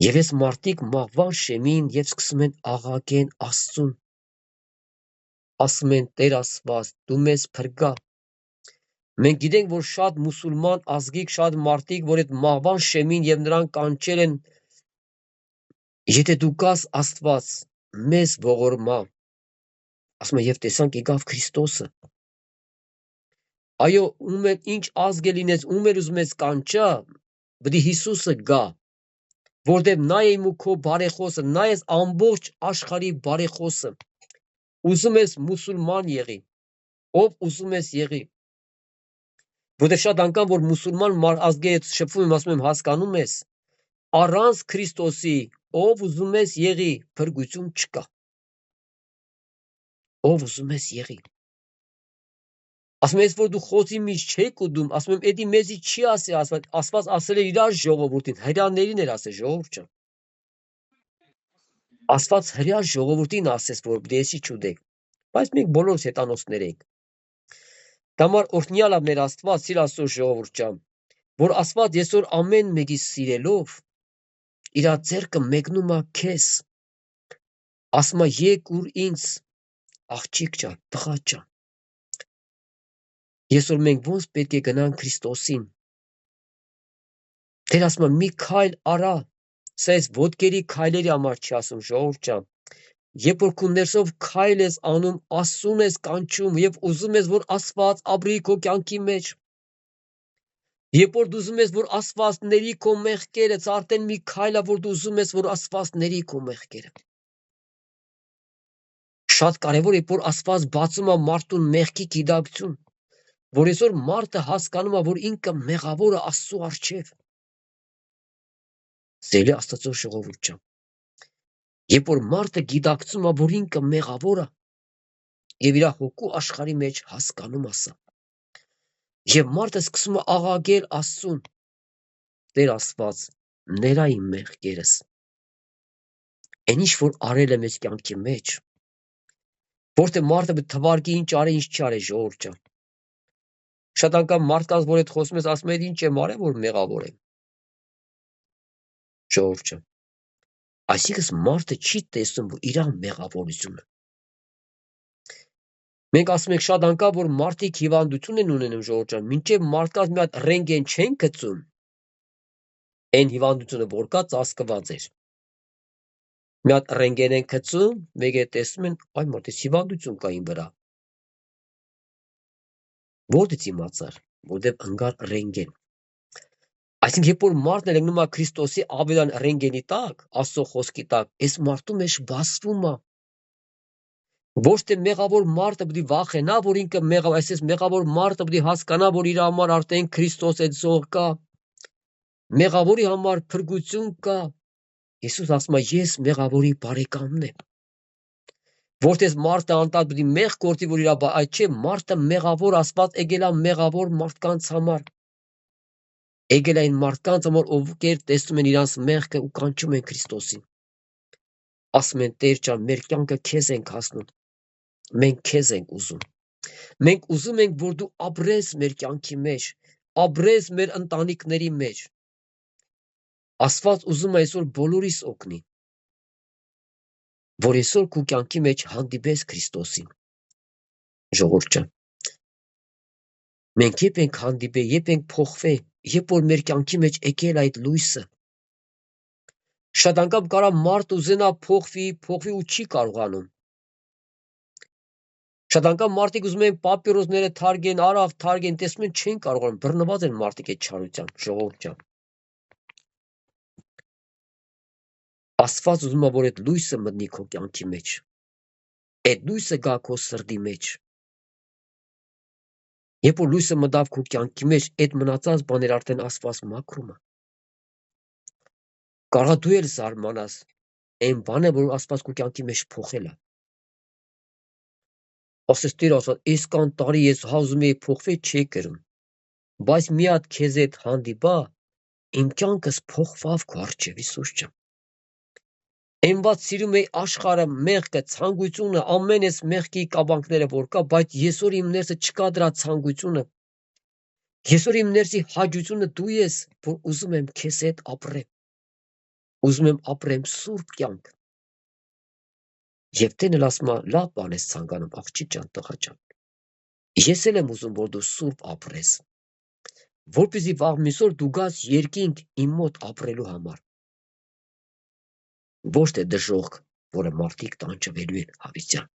Եվ այս մարդիկ մահվան շեմին եւ սկսում են աղաղակեն Աստծուն։ Ասում են Տեր Աստված, դու մեզ փրկա։ Մենք գիտենք, որ շատ մուսուլման ազգիկ, շատ մարդիկ, որ այդ մահվան շեմին եւ նրանք կանչել են, եթե դու կաս Աստված, մեզ ողորմա։ Ասում են եւ տեսանք եկավ Քրիստոսը։ Այո, ում էլ ինչ ազգ է լինես, ում էլ ուզում ես կանչա, պետք է Հիսուսը գա, որտեղ նա է իմ ու քո բարեխոսը, նա է ամբողջ աշխարհի բարեխոսը։ Ուզում ես մուսուլման եղի, ով ուզում ես եղի։ Որտեղ շատ անգամ որ մուսուլման ազգերի հետ շփվում եմ, ասում եմ հասկանում ես, առանց Քրիստոսի, ով ուզում ես եղի, փրկություն չկա։ Ով ուզում ես եղի։ Ասում ես, որ դու խոցի միջ չեք ուդում, ասում եմ, էդի մեզի չի ասի Աստված, Աստված ասել է իր ժողովրդին, հրյաներին էր ասել ժողովուրդ ջան։ Աստված հրյա ժողովրդին ասես, որ դեսի չուդեք, բայց մենք բոլորս հետանոցներ ենք։ Դամար օրհնյալ է մեր Աստված, սիր Աստծո ժողովուրդ ջան, որ Աստված այսօր ամեն մեկի սիրելով իր ձեռքը մեկնում է քեզ, ասում է եկ ուր ինձ, աղջիկ ջան, տղա ջան։ Այսօր մենք ոնց պետք է գնանք Քրիստոսին։ Տեր ասում է մի քայլ արա, սա ես ոտքերի քայլերի համար չի ասում ժողովուրդ ջան։ Երբ որ քո ներսով քայլ ես անում, Աստծուն ես կանչում եւ ուզում ես, որ Աստված ապրի քո կյանքի մեջ։ Երբ որ դու ուզում ես, որ Աստված ների քո մեղքերը, це արդեն մի քայլ է, որ դու ուզում ես, որ Աստված ների քո մեղքերը։ Շատ կարևոր է, որ Աստված բացում է մարդուն մեղքի գիտակցություն, որ այսօր մարդը հասկանում է, որ ինքը մեղավոր է Աստծո առջև։ Սիրելի Աստծո ժողովուրդ ջան, երբ որ մարդը գիտակցում է, որ ինքը մեղավոր է, եւ իր հոգու աշխարհի մեջ հասկանում ասա, եւ մարդը սկսում է աղաղակել Աստծուն. Տեր Աստված, ներա իմ մեղքերս։ Այն ինչ որ արել եմ այս կյանքի մեջ, որտեղ մարդը թվարկի ինչ արի, ինչ չարի ժողովուրդ ջան։ Շատ անգամ մարդկանց, որ այդ խոսում ես, ասում են ինչ եմ արել, որ մեղավոր եմ։ Ժողովուրդ ջան, այսինքն մարդը չի տեսնում իր մեղավորությունը։ Մենք ասում ենք շատ անգամ, որ մարդիկ հիվանդություն են ունենում ժողովուրդ ջան, մինչև մարդկանց մի հատ ռենտգեն չեն գցում, այն հիվանդությունը որ կա ծածկված էր։ Մի հատ ռենտգեն են գցում, մեկ է տեսնում են, այ մարդը հիվանդություն կա ին վրա։ Որտե՞ց իմացար, որտեղ ընկար ռենտգեն։ Այսինքն երբ որ մարդն է գնում է Քրիստոսի ավետան ռենտգենի տակ, Աստծո խոսքի տակ, այս մարդու մեջ բացվում է։ Ոչ թե մեղավոր մարդը պետք է վախենա, որ ինքը մեղավ, այսպես մեղավոր մարդը պետք է հասկանա, որ իր համար արդեն Քրիստոս այդ զոհ կա։ Մեղավորի համար փրկություն կա։ Հիսուս ասում է, ես մեղավորի բարեկամն եմ։ Որտես մարդը անտառ պետք է մեղ գործի, որ իր այդ չէ, մարդը մեղավոր Աստված եկել է մեղավոր մարդկանց համար։ Եկել է այն մարդկանց համար, ովքեր տեսնում են իրանց մեղքը ու կանչում են Քրիստոսին։ Ասում են Տեր ջան, մեր կյանքը քեզ ենք հասնում։ Մենք քեզ ենք ուզում։ Մենք ուզում ենք, որ դու ապրես մեր կյանքի մեջ, ապրես մեր ընտանիքների մեջ։ Աստված ուզում է այսօր բոլորիս օգնի, որ այսօր քո կյանքի մեջ հանդիպես Քրիստոսին։ Ժողովուրդ ջան, մենք երբ ենք հանդիպել, երբ ենք փոխվել, երբ որ մեր կյանքի մեջ եկել այդ լույսը։ Շատ անգամ կարա մարդ ուզենա փոխվի ու չի կարողանում։ Շատ անգամ մարդիկ ուզում են պապիրոսները թարգեն, արավ թարգեն, տեսնում են չեն կարողանում, բռնված են մարդիկ այդ չարությամբ, ժողովուրդ ջան։ Աստված ուզում է, որ այդ լույսը մտնի քո կյանքի մեջ, Այդ լույսը գա քո սրտի մեջ։ Երբ որ լույսը մտավ քո կյանքի մեջ, այդ մնացած բաներ արդեն Աստված մաքրում է։ Կարա դու էլ զարմանաս, այն բանը, որ Աստված քո կյանքի մեջ փոխել է։ Ասես Տեր Աստված, այսքան տարի ես ուզում էի փոխվել, չի կրում։ Բայց մի հատ քեզ հետ հանդիպա, իմ կյանքս փոխվավ քո առջև, Հիսուս ջան։ Այն ված սիրում էի աշխարհը, մեղքը, ցանկությունը, ամեն այս մեղքի կաբանքները որ կա, բայց այսօր իմ ներսը չկա դրա ցանկությունը։ Այսօր իմ ներսի հաճությունը դու ես, որ ուզում եմ քեզ հետ ապրեմ։ Ուզում եմ ապրեմ սուրբ կյանք։ Եվ տենը ասում է, լավ բան ես ցանկանում, աղջիկ ջան, տղա ջան։ Ես էլ եմ ուզում, որ դու սուրբ ապրես, որպեսզի վաղ միսօր դու գաս երկինք իմ մոտ ապրելու համար։ Ոչ թե դժոխք, որը մարդիկ տանջվելու են հավիտյան։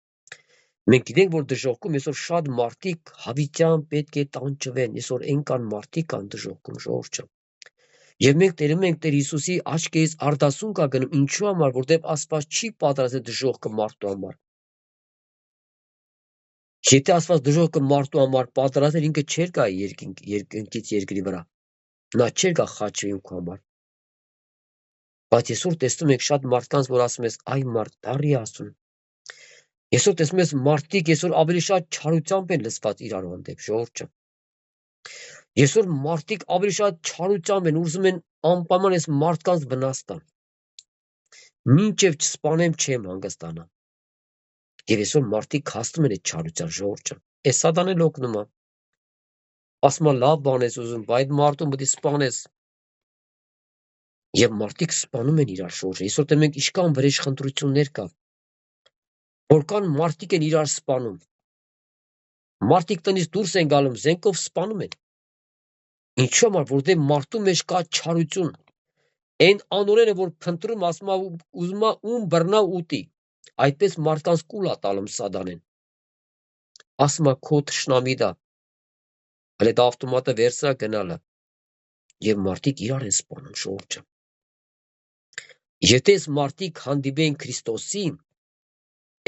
Մենք գիտենք, որ դժոխքում այսօր շատ մարդիկ հավիտյան պետք է տանջվեն, այսօր այնքան մարդիկ կան դժոխքում, ժողովուրդ ջան։ Եվ մենք տերում ենք Տեր Հիսուսի աչքերից արդասուն կա գնում, ինչու համար, որտեղ Աստված չի պատրաստել դժոխքը մարդու համար։ Եթե Աստված դժոխքը մարդու համար պատրաստել, ինքը չէր գա երկնքից երկրի վրա։ Նա չէր գա խաչվի ինքու համար։ Բայց այսօր տեսնում ենք շատ մարդկանց, որ ասում ես, այ մարդ, բարի Աստծուն։ Այսօր տեսնում ես մարդիկ այսօր ավելի շատ չարությամբ են լսված իրար հանդեպ, ժողովուրդ ջան։ Այսօր մարդիկ ավելի շատ չարությամբ են, ուզում են անպայման այս մարդկանց վնաս տան։ Մինչև չսպանեմ, չեմ հանգստանա։ Եվ այսօր մարդիկ հաստում են այդ չարության, ժողովուրդ ջան։ Այս սատանան էլ օգնում է։ Ասում է լավ բան ես ուզում, բայց այդ մարդուն պետք է սպանես։ Եվ մարդիկ սպանում են իրար շորժը։ Այսօր դեռ մենք իշքան վրեժխնդրություններ կա, որքան մարդիկ են իրար սպանում։ Մարդիկ տնից դուրս են գալում, զենքով սպանում են։ Ինչու համար, որտեղ մարդու մեջ կա չարություն։ Այն անօրենը, որ փնտրում, ասում է ուզում է ում բռնա ուտի։ Այդպես մարդկանց կուլ է տալում սատանեն։ Ասում է քո թշնամի դա։ Հələ դա ավտոմատը վերցրա գնալը։ Եվ մարդիկ իրար են սպանում, ժողովուրդ ջան։ Եթե այս մարդիկ հանդիպեն Քրիստոսին,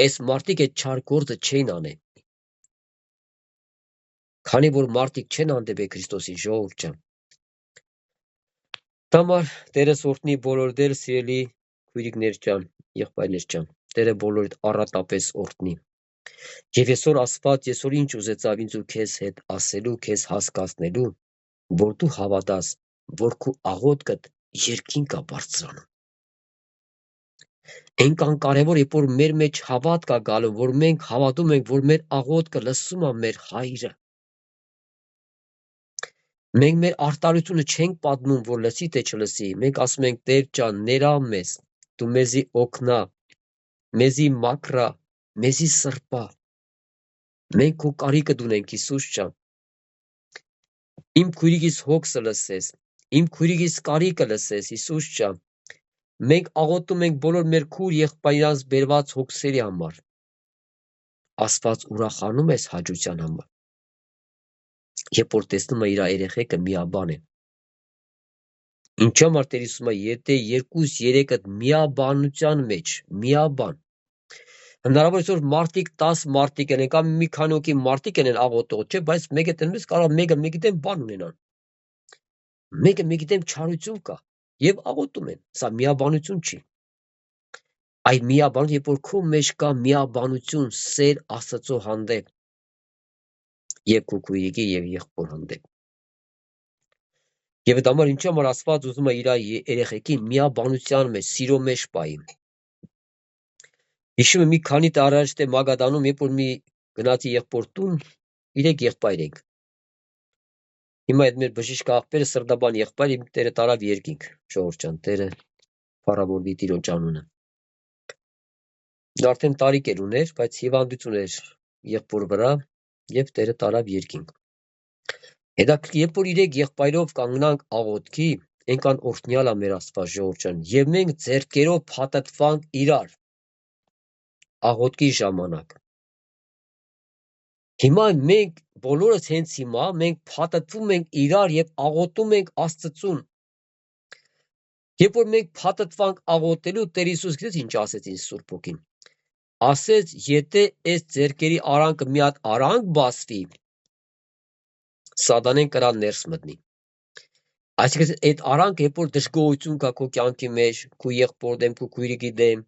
այս մարդիկ այդ չար գործը չեն անեն։ Քանի որ մարդիկ չեն հանդիպել Քրիստոսին, ժողովուրդ ջան։ Համար Տերս օրհնի բոլոր դեր սիրելի քույրիկներ ջան, եղբայրներ ջան, Տերը բոլորիդ առատապես օրհնի։ Եվ այսօր Աստված այսօր ինչ ուզեցավ ինձ ու քեզ հետ ասելու, քեզ հասկացնելու, որ դու հավատաս, որ քո աղոթքդ երկինք է բարձրանում։ Այնքան կարևոր է, որ մեր մեջ հավատ կա գալու, որ մենք հավատում ենք, որ մեր աղոթքը լսում է մեր Հայրը։ Մենք մեր արտարությունը չենք պատմում, որ լսի թե չլսի, մենք ասում ենք Տեր ջան, ներա մեզ, դու մեզի օգնա, մեզի մաքրա, մեզի սրբա։ Մենք քո կարիքը դունենք, Հիսուս ջան։ Իմ քույրիկիս հոգսը լսես, իմ քույրիկիս կարիքը լսես, Հիսուս ջան։ Մենք աղոթում ենք բոլոր մեր քույր եղբայրանց բերված հոգսերի համար։ Աստված ուրախանում ես հաճության համար։ Երբ որ տեսնում է իր երեխեքը միաբան են։ Ինչու համար Տեր Հիսուսը եթե 2-3-ըդ միաբանության մեջ, միաբան։ Հնարավոր է որ մարդիկ 10 մարդիկ են, կամ մի քանի հոգի մարդիկ են աղոթող, չէ, բայց մեկը տնից կարող մեկը մեկիտեմ բան ունենան։ Մեկը մեկիտեմ չարություն կա եւ աղոթում են։ Սա միաբանություն չի։ Այդ միաբան, երբ որ քո մեջ կա միաբանություն, սեր Աստծո հանդեպ եւ քո քույրիկի եւ եղբոր հանդեպ։ Եվ դա համար ինչու համար Աստված ուզում է իր երեխեքին միաբանության մեջ, սիրո մեջ պայի։ Հիշում եմ մի քանի տարի առաջ դե Մագադանում, երբ որ մի գնացի եղբոր տուն, 3 եղբայր ենք։ Հիմա այդ մեր բժիշկ աղբերը սրտաբան եղբայր իմ Տերը տարավ երկինք, ժողովուրդ ջան, Տերը փառավորվի Տիրոջ անունը։ Դա արդեն տարիք էր ուներ, բայց հիվանդություն էր եղբոր վրա եւ Տերը տարավ երկինք։ Հետաքրքիր, երբ որ 3 եղբայրով կանգնանք աղոթքի, այնքան օրհնյալ է մեր Աստված, ժողովուրդ ջան, եւ մենք ձեռքերով փաթաթվանք իրար աղոթքի ժամանակ։ Հիմա մենք բոլորս հենց հիմա մենք փաթաթվում ենք իրար եւ աղոթում ենք Աստծուն։ Երբ որ մենք փաթաթվանք աղոթելու, Տեր Հիսուս գիտես ինչ ասեց ինձ Սուրբ Հոգին։ ասեց, եթե այս ձեռքերի արանքը մի հատ արանք բացվի, սատանեն կրան ներս մտնի։ Այսինքն այդ արանքը, երբ որ դժգոհություն կա քո կյանքի մեջ, քո եղբոր դեմ, քո քույրիկի դեմ,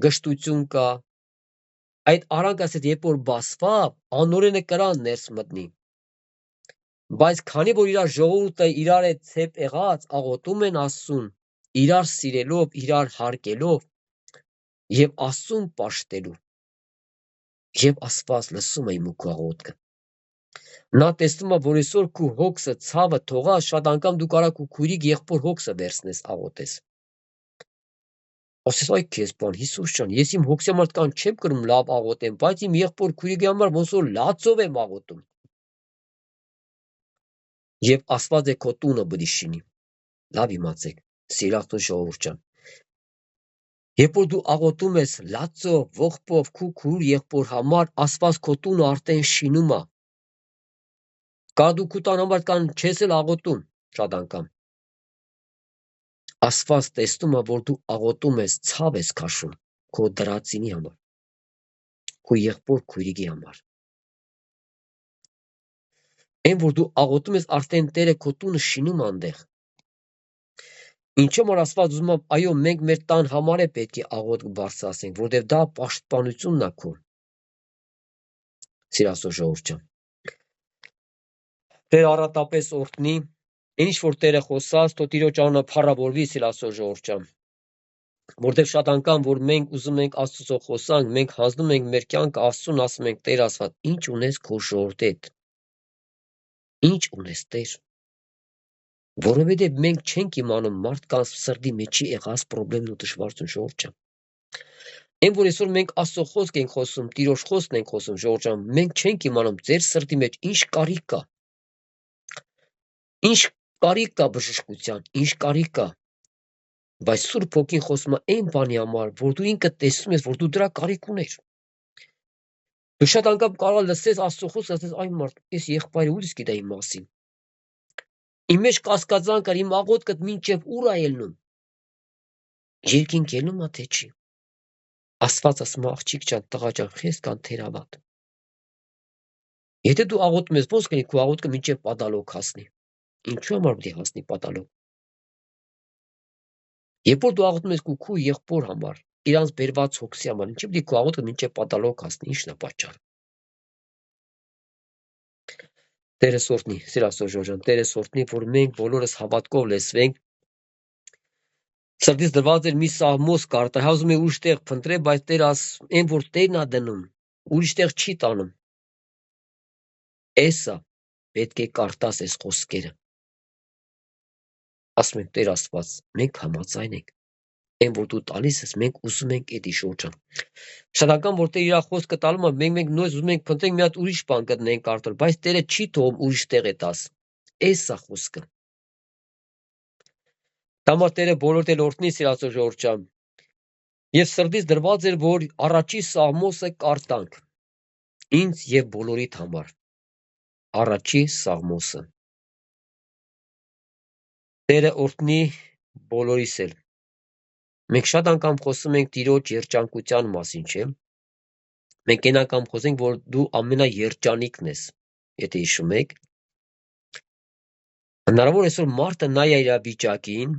գժտություն կա, այդ արանքը ասեց, երբ որ բացվա, անօրենը կրան ներս մտնի։ Բայց քանի որ իրար ժողովուրդը իրար հետ ցեպ եղած, աղոթում են Աստծուն, իրար սիրելով, իրար հարգելով եւ Աստծուն պաշտելու, եւ Աստված լսում է իմ ու քո աղոթքը։ Նա տեսնում է, որ այսօր քո հոգսը, ցավը թողա, շատ անգամ դու կարա քո քույրիկ եղբոր հոգսը վերցնես, աղոթես։ Ասես այ քեզ բան, Հիսուս ջան, ես իմ հոգսի համար կան չեմ կրում լավ աղոթեմ, բայց իմ եղբոր քույրիկի համար ոնց որ լացով եմ աղոթում։ Եվ Աստված է քո տունը բդի շինի։ Լավ իմացեք, սիրախտուն ժողովուրդ ջան։ Երբ որ դու աղոթում ես լացով, ողբով, քո քույր եղբոր համար, Աստված քո տունը արդեն շինում է։ Կա դու քո տան համար կան չես էլ աղոթում շատ անգամ։ Աստված տեսնում է, որ դու աղոթում ես, ցավ ես քաշում քո դրածինի համար, քո եղբոր քույրիկի համար։ Այն որ դու աղոթում ես, արդեն Տերը քո տունը շինում այնտեղ։ Ինչու՞ որ Աստված ուզում է, այո, մենք մեր տան համար է պետք է աղոթք բարձրացնենք, որովհետև դա պաշտպանությունն է քո։ Սիրասո ժողովուրդ ջան։ Տեր առատապես օրհնի, ինչ որ Տերը խոսած, թո Տիրոջ անունը փառավորվի, սիրասո ժողովուրդ ջան։ Որտեղ շատ անգամ, որ մենք ուզում ենք Աստծո խոսանք, մենք հանձնում ենք մեր կյանքը Աստծուն, ասում ենք Տեր Աստված, ինչ ունես քո ժողովրդի հետ։ Ինչ ունես Տեր։ Որովհետև մենք չենք իմանում մարդկանց սրտի մեջի եղած խնդիրն ու դժվարությունը, ժողովուրդ ջան։ Այն որ այսօր մենք Աստծո խոսք ենք խոսում, Տիրոջ խոսքն ենք խոսում, ժողովուրդ ջան, մենք չենք իմանում ձեր սրտի մեջ ինչ կարիք կա։ Ինչ կարիք կա բժշկության, ինչ կարիք կա։ Բայց Սուրբ Հոգին խոսում է այն բանի համար, որ դու ինքդ տեսնում ես, որ դու դրա կարիք ունես։ Դու շատ անգամ կարող լսես Աստծո խոսքը, ասես այ մարդ, այս եղբայրը ուր իսկ գիտա իմ մասին։ Իմ մեջ կասկածան կար, իմ աղոթքդ մինչև ուր է ելնում։ Երկինք ելնում է թե չի։ Աստված ասում է աղջիկ ջան, տղա ջան, խես կան թերավատ։ Եթե դու աղոթում ես, ոնց կլինի քո աղոթքը մինչև պատալոկ հասնի։ Ինչու համար պետք է հասնի պատալոկ։ Երբ որ դու աղոթում ես քո եղբոր համար, իրանց բերված հոգսի համար, ինչի՞ պետք է քո աղոթքը մինչև պատալոկ հասնի, ի՞նչն է պատճառը։ Տերը սորտնի, սիրասո ժողովուրդ, Տերը սորտնի, որ մենք բոլորս հավատքով լսվենք։ Սրտից դրված էր մի սաղմոս կարտա, հազում է ուրիշ տեղ փնտրել, բայց Տեր այն որ Տերն է դնում, ուրիշ տեղ չի տանում։ Էսա պետք է կարտաս այս խոսքերը։ Ասում ենք Տեր Աստված, մենք համաձայն ենք։ Այն որ դու տալիս ես, մենք ուզում ենք էդի շուրջը։ Շատ անգամ որ Տեր իր խոսքը տալու է, մենք նույնպես ուզում ենք փնտրենք մի հատ ուրիշ բան գտնենք կարդալ, բայց Տերը չի թողում ուրիշ տեղ է տաս։ Էսա խոսքը։ Համար Տերը բոլորդ էլ օրհնի, սիրածո ժողովուրդ ջան։ Եվ սրտից դրված էր, որ առաջի սաղմոսը կարտանք։ Ինձ եւ բոլորիդ համար։ Առաջի սաղմոսը։ Տերը օրհնի բոլորիս էլ։ Մենք շատ անգամ խոսում ենք Տիրոջ երջանկության մասին, չէ՞։ Մենք այն անգամ խոսենք, որ դու ամենաերջանիկն ես, եթե հիշում եք։ Հնարավոր այսօր մարդը նայ իր վիճակին,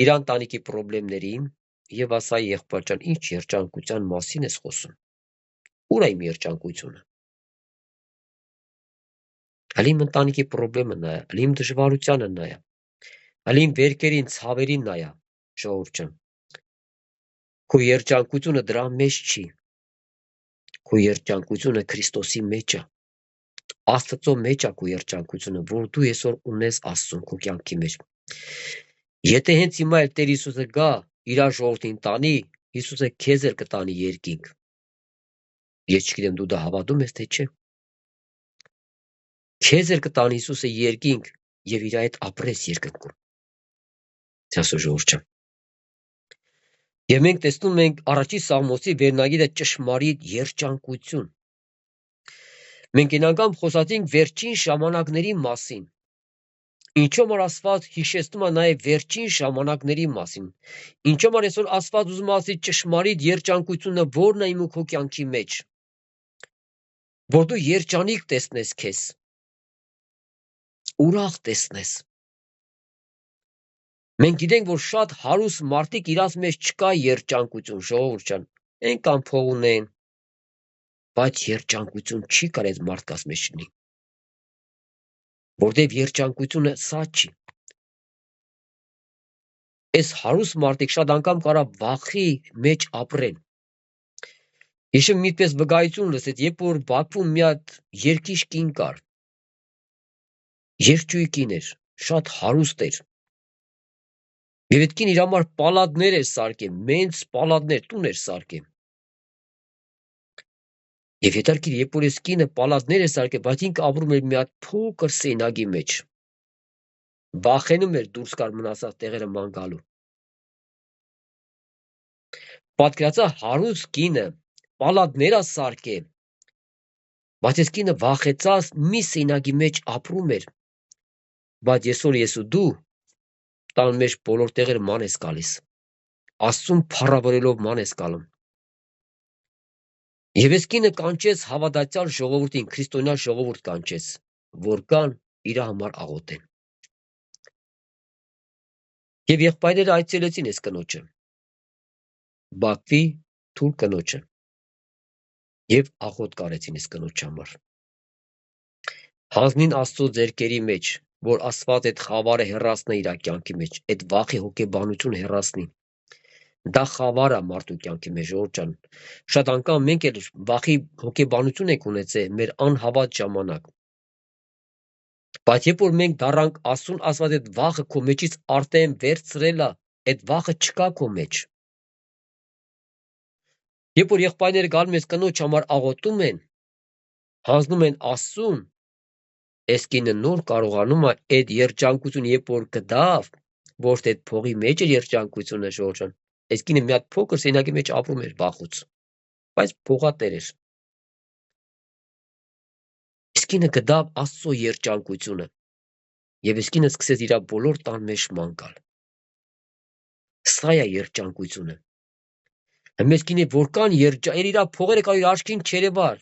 իր ընտանիքի խնդիրներին եւ ասա եղբայր ջան, ինչ երջանկության մասին ես խոսում։ Ուր է իմ երջանկությունը։ Ալիմ ընտանիքի խնդիրը նայ, ալիմ դժվարությանը նայ, ալիմ վերքերին, ցավերին նայ, ժողովուրդ ջան։ Քո երջանկությունը դրա մեջ չի։ Քո երջանկությունը Քրիստոսի մեջ է։ Աստծո մեջ է քո երջանկությունը, որ դու այսօր ունես Աստծուն քո կյանքի մեջ։ Եթե հենց հիմա էլ Տեր Հիսուսը գա իր ժողովրդին տանի, Հիսուսը քեզ էլ կտանի երկինք։ Ես չգիտեմ դու դա հավատում ես թե չէ։ Քեզ էլ կտանի Հիսուսը երկինք եւ իր այդ ապրես երկնքում։ Սիրո ժողովուրդ ջան։ Եվ մենք տեսնում ենք առաջի սաղմոսի վերնագիրը ճշմարիտ երջանկություն։ Մենք այն անգամ խոսացինք վերջին ժամանակների մասին։ Ինչու համար Աստված հիշեցնում է նաև վերջին ժամանակների մասին։ Ինչու համար այսօր Աստված ուզում է ասի ճշմարիտ երջանկությունը որն է իմ ու քո կյանքի մեջ, որ դու երջանիկ տեսնես քեզ, ուրախ տեսնես։ Մենք գիտենք, որ շատ հարուստ մարդիկ իրաց մեջ չկա երջանկություն, ժողովուրդ ջան, այնքան փող ունեն, բայց երջանկություն չի կարող այդ մարդկանց մեջ լինի, որտեղ երջանկությունը սա չի։ Այս հարուստ մարդիկ շատ անգամ կարող վախի մեջ ապրեն։ Ես միտպես վկայություն լսեց, երբ որ Բաքվում մի հատ երկիշ կին կար, երջույի կին էր, շատ հարուստ էր։ Եվ այդ կին իր համար պալատներ էր սարքել, մեծ պալատներ, տուն էր սարքել։ Եվ հետարքիր, երբ որ այս կինը պալատներ էր սարքել, բայց ինքը ապրում էր մի հատ փոքր սենյակի մեջ։ Վախենում էր դուրս գալ մնացած տեղերը ման գալու։ Պատկերացա հարուստ կինը պալատներ է սարքել, բայց այս կինը վախեցած մի սենյակի մեջ ապրում էր։ Բայց այսօր ես ու դու տան մեջ բոլոր տեղերը ման ես գալիս, Աստծուն փառավորելով ման ես գալում։ Եվ այս կինը կանչեց հավատացյալ ժողովրդին, քրիստոնյա ժողովուրդ կանչեց, որ կան իր համար աղոթեն։ Եվ եղբայրները այցելեցին այս կնոջը, Բաքվի թուր կնոջը, եւ աղոթ կարեցին այս կնոջ համար։ Հանձնին Աստծո ձեռքերի մեջ, որ Աստված այդ խավարը հեռացնի իր կյանքի մեջ, այդ վախի հոգեբանությունը հեռացնի։ Դա խավար է մարդու կյանքի մեջ, ժողովուրդ ջան։ Շատ անգամ մենք էլ վախի հոգեբանություն ենք ունեցել մեր անհավատ ժամանակ։ Բայց երբ որ մենք դառանք Աստծուն, Աստված այդ վախը քո մեջից արտեն վերցրել է, այդ վախը չկա քո մեջ։ Երբ որ եղբայրները գալու են կնոջ համար աղոթում են, հանձնում են Աստծուն, այս կինը նոր կարողանում է այդ երջանկությունը, երբ որ գտավ, ոչ թե այդ փողի մեջ էր երջանկությունը, ժողովուրդ ջան, այս կինը մի հատ փոքր սենյակի մեջ ապրում էր վախուց, բայց փողատեր էր։ Այս կինը գտավ Աստծո երջանկությունը, եւ այս կինը սկսեց իր բոլոր տան մեջ ման գալ։ Սա է երջանկությունը։ Այս կինը որքան իր փողերը կար իր աչքին չերևար։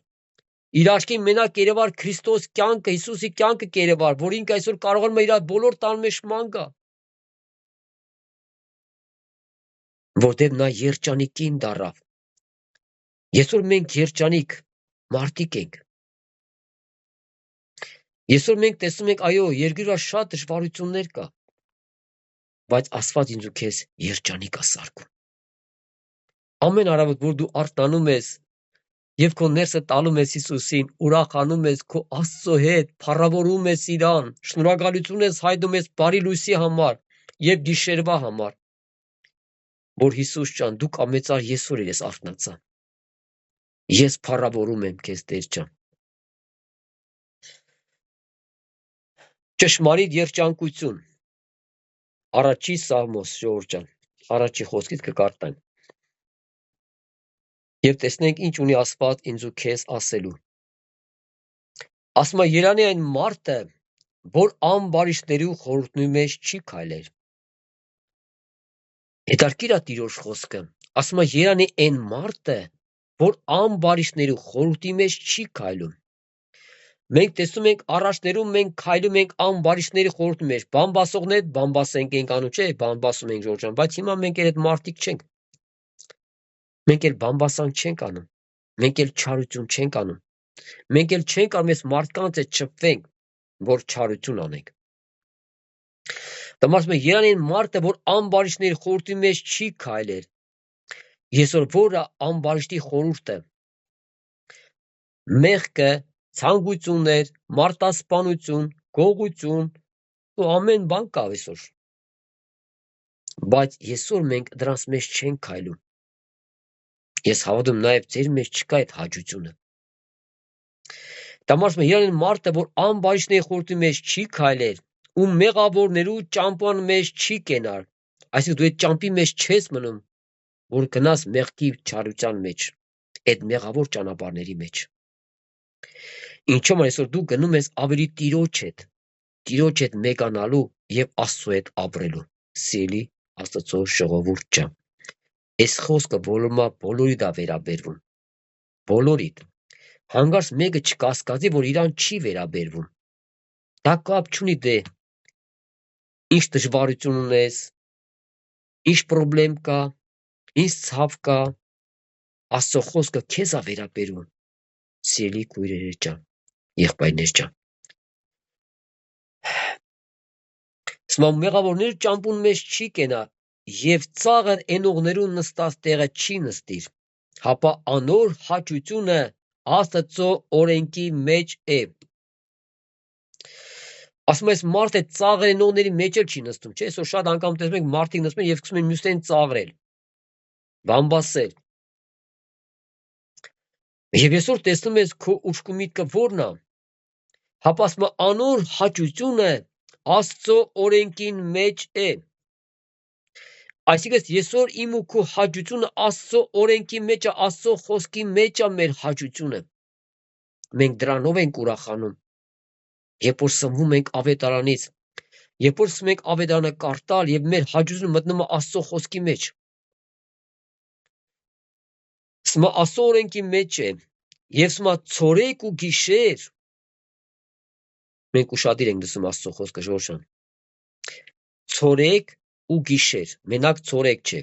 Իր աչքին մենակ երևար Քրիստոս կյանքը, Հիսուսի կյանքը կերևար, որ ինքը այսօր կարողանում է իր բոլոր տան մեջ ման գա։ Որտեղ նա երջանիկին դառավ։ Այսօր մենք երջանիկ մարդիկ ենք։ Այսօր մենք տեսնում ենք, այո, երկրի վրա շատ դժվարություններ կա, բայց Աստված ինձ ու քեզ երջանիկ է սարքում։ Ամեն առավոտ, որ դու արթնանում ես, եւ քո ներսը տալում ես Հիսուսին, ուրախանում ես քո Աստծո հետ, փառավորում ես իրան, շնորհակալություն ես հայտնում ես բարի լույսի համար եւ գիշերվա համար, որ Հիսուս ջան, դու կամեցար այսօր ես արթնացա։ Ես փառավորում եմ քեզ, Տեր ջան։ Ճշմարիտ երջանկություն։ Առաջի Սաղմոս, ժողովուրդ ջան, առաջի խոսքից կկարտանք։ Եվ տեսնենք ինչ ունի Աստված ինձ ու քեզ ասելու։ Ասում է երանի այն մարդը, որ ամբարիշտների խորհրդի մեջ չի քայլեր։ Հետարքիր է Տիրոջ խոսքը։ Ասում է երանի այն մարդը, որ ամբարիշտների խորհրդի մեջ չի քայլում։ Մենք տեսնում ենք առաջներում մենք քայլում ենք ամբարիշտների խորհրդի մեջ։ Բամբասողներ բամբասենք ենք անում, չէ՞, բամբասում ենք ժողովուրդ ջան, բայց հիմա մենք այդ մարդիկ չենք։ Մենք էլ բամբասանք չենք անում։ Մենք էլ չարություն չենք անում։ Մենք էլ չենք անում այս մարդկանց հետ շփվենք, որ չարություն անենք։ Դամասում է երան այն մարդը, որ ամբարիշտների խորհրդի մեջ չի քայլեր։ Այսօր որը ամբարիշտի խորհուրդը։ Մեղքը, ցանկություններ, մարտասպանություն, գողություն, ու ամեն բան կա այսօր։ Բայց այսօր մենք դրանց մեջ չենք քայլում։ Ես հավատում նաև ձեր մեջ չկա այդ հաճությունը։ Դամասում է երան մարդը, որ ամբարիշտների խորհրդի մեջ չի քայլեր, ու մեղավորներու ճամփան մեջ չի կենար։ Այսինքն դու այդ ճամփի մեջ չես մնում, որ գնաս մեղքի չարության մեջ, այդ մեղավոր ճանապարհների մեջ։ Ինչու՞ որ այսօր դու գնում ես ավելի Տիրոջ հետ, Տիրոջ հետ մեկանալու եւ Աստծո հետ ապրելու։ Սիրելի Աստծո ժողովուրդ ջան, այս խոսքը բոլորի դա վերաբերվում։ Բոլորիդ։ Հանկարծ մեկը չկասկածի, որ իրան չի վերաբերվում։ Դա կապ չունի դե ինչ դժվարություն ունես, ինչ պրոբլեմ կա, ինչ ցավ կա, Աստծո խոսքը քեզ է վերաբերում։ Սիրելի քույրեր ջան, եղբայրներ ջան։ Սմա մեղավորներ ճամփուն մեջ չի կենա եւ ծաղր ենողներուն նստած տեղը չի նստիր, հապա անոր հաճությունը Աստծո օրենքի մեջ է։ Ասում ես մարդը ծաղր ենողների մեջ էլ չի նստում, չէ՞, այսօր շատ անգամ տեսնում եք մարդիկ նստում են եւ սկսում են մյուսներին ծաղրել, բամբասել։ Եվ այսօր տեսնում ես քո ուշքի միտքը ո՞րն է։ Հապա ասում է անոր հաճությունը Աստծո օրենքին մեջ է։ Այսինքն այսօր իմ ու քո հաճությունը Աստծո օրենքի մեջ է, Աստծո խոսքի մեջ է մեր հաճությունը։ Մենք դրանով ենք ուրախանում։ Երբ որ սնվում ենք ավետարանից, երբ որ սկսում ենք ավետարանը կարդալ եւ մեր հաճությունը մտնում է Աստծո խոսքի մեջ։ Սմա Աստծո օրենքի մեջ է եւ սմա ցորեկ ու գիշեր մենք ուշադիր ենք լսում Աստծո խոսքը ժողովրդան։ Ցորեկ ու գիշեր, մենակ ցորեկ չէ,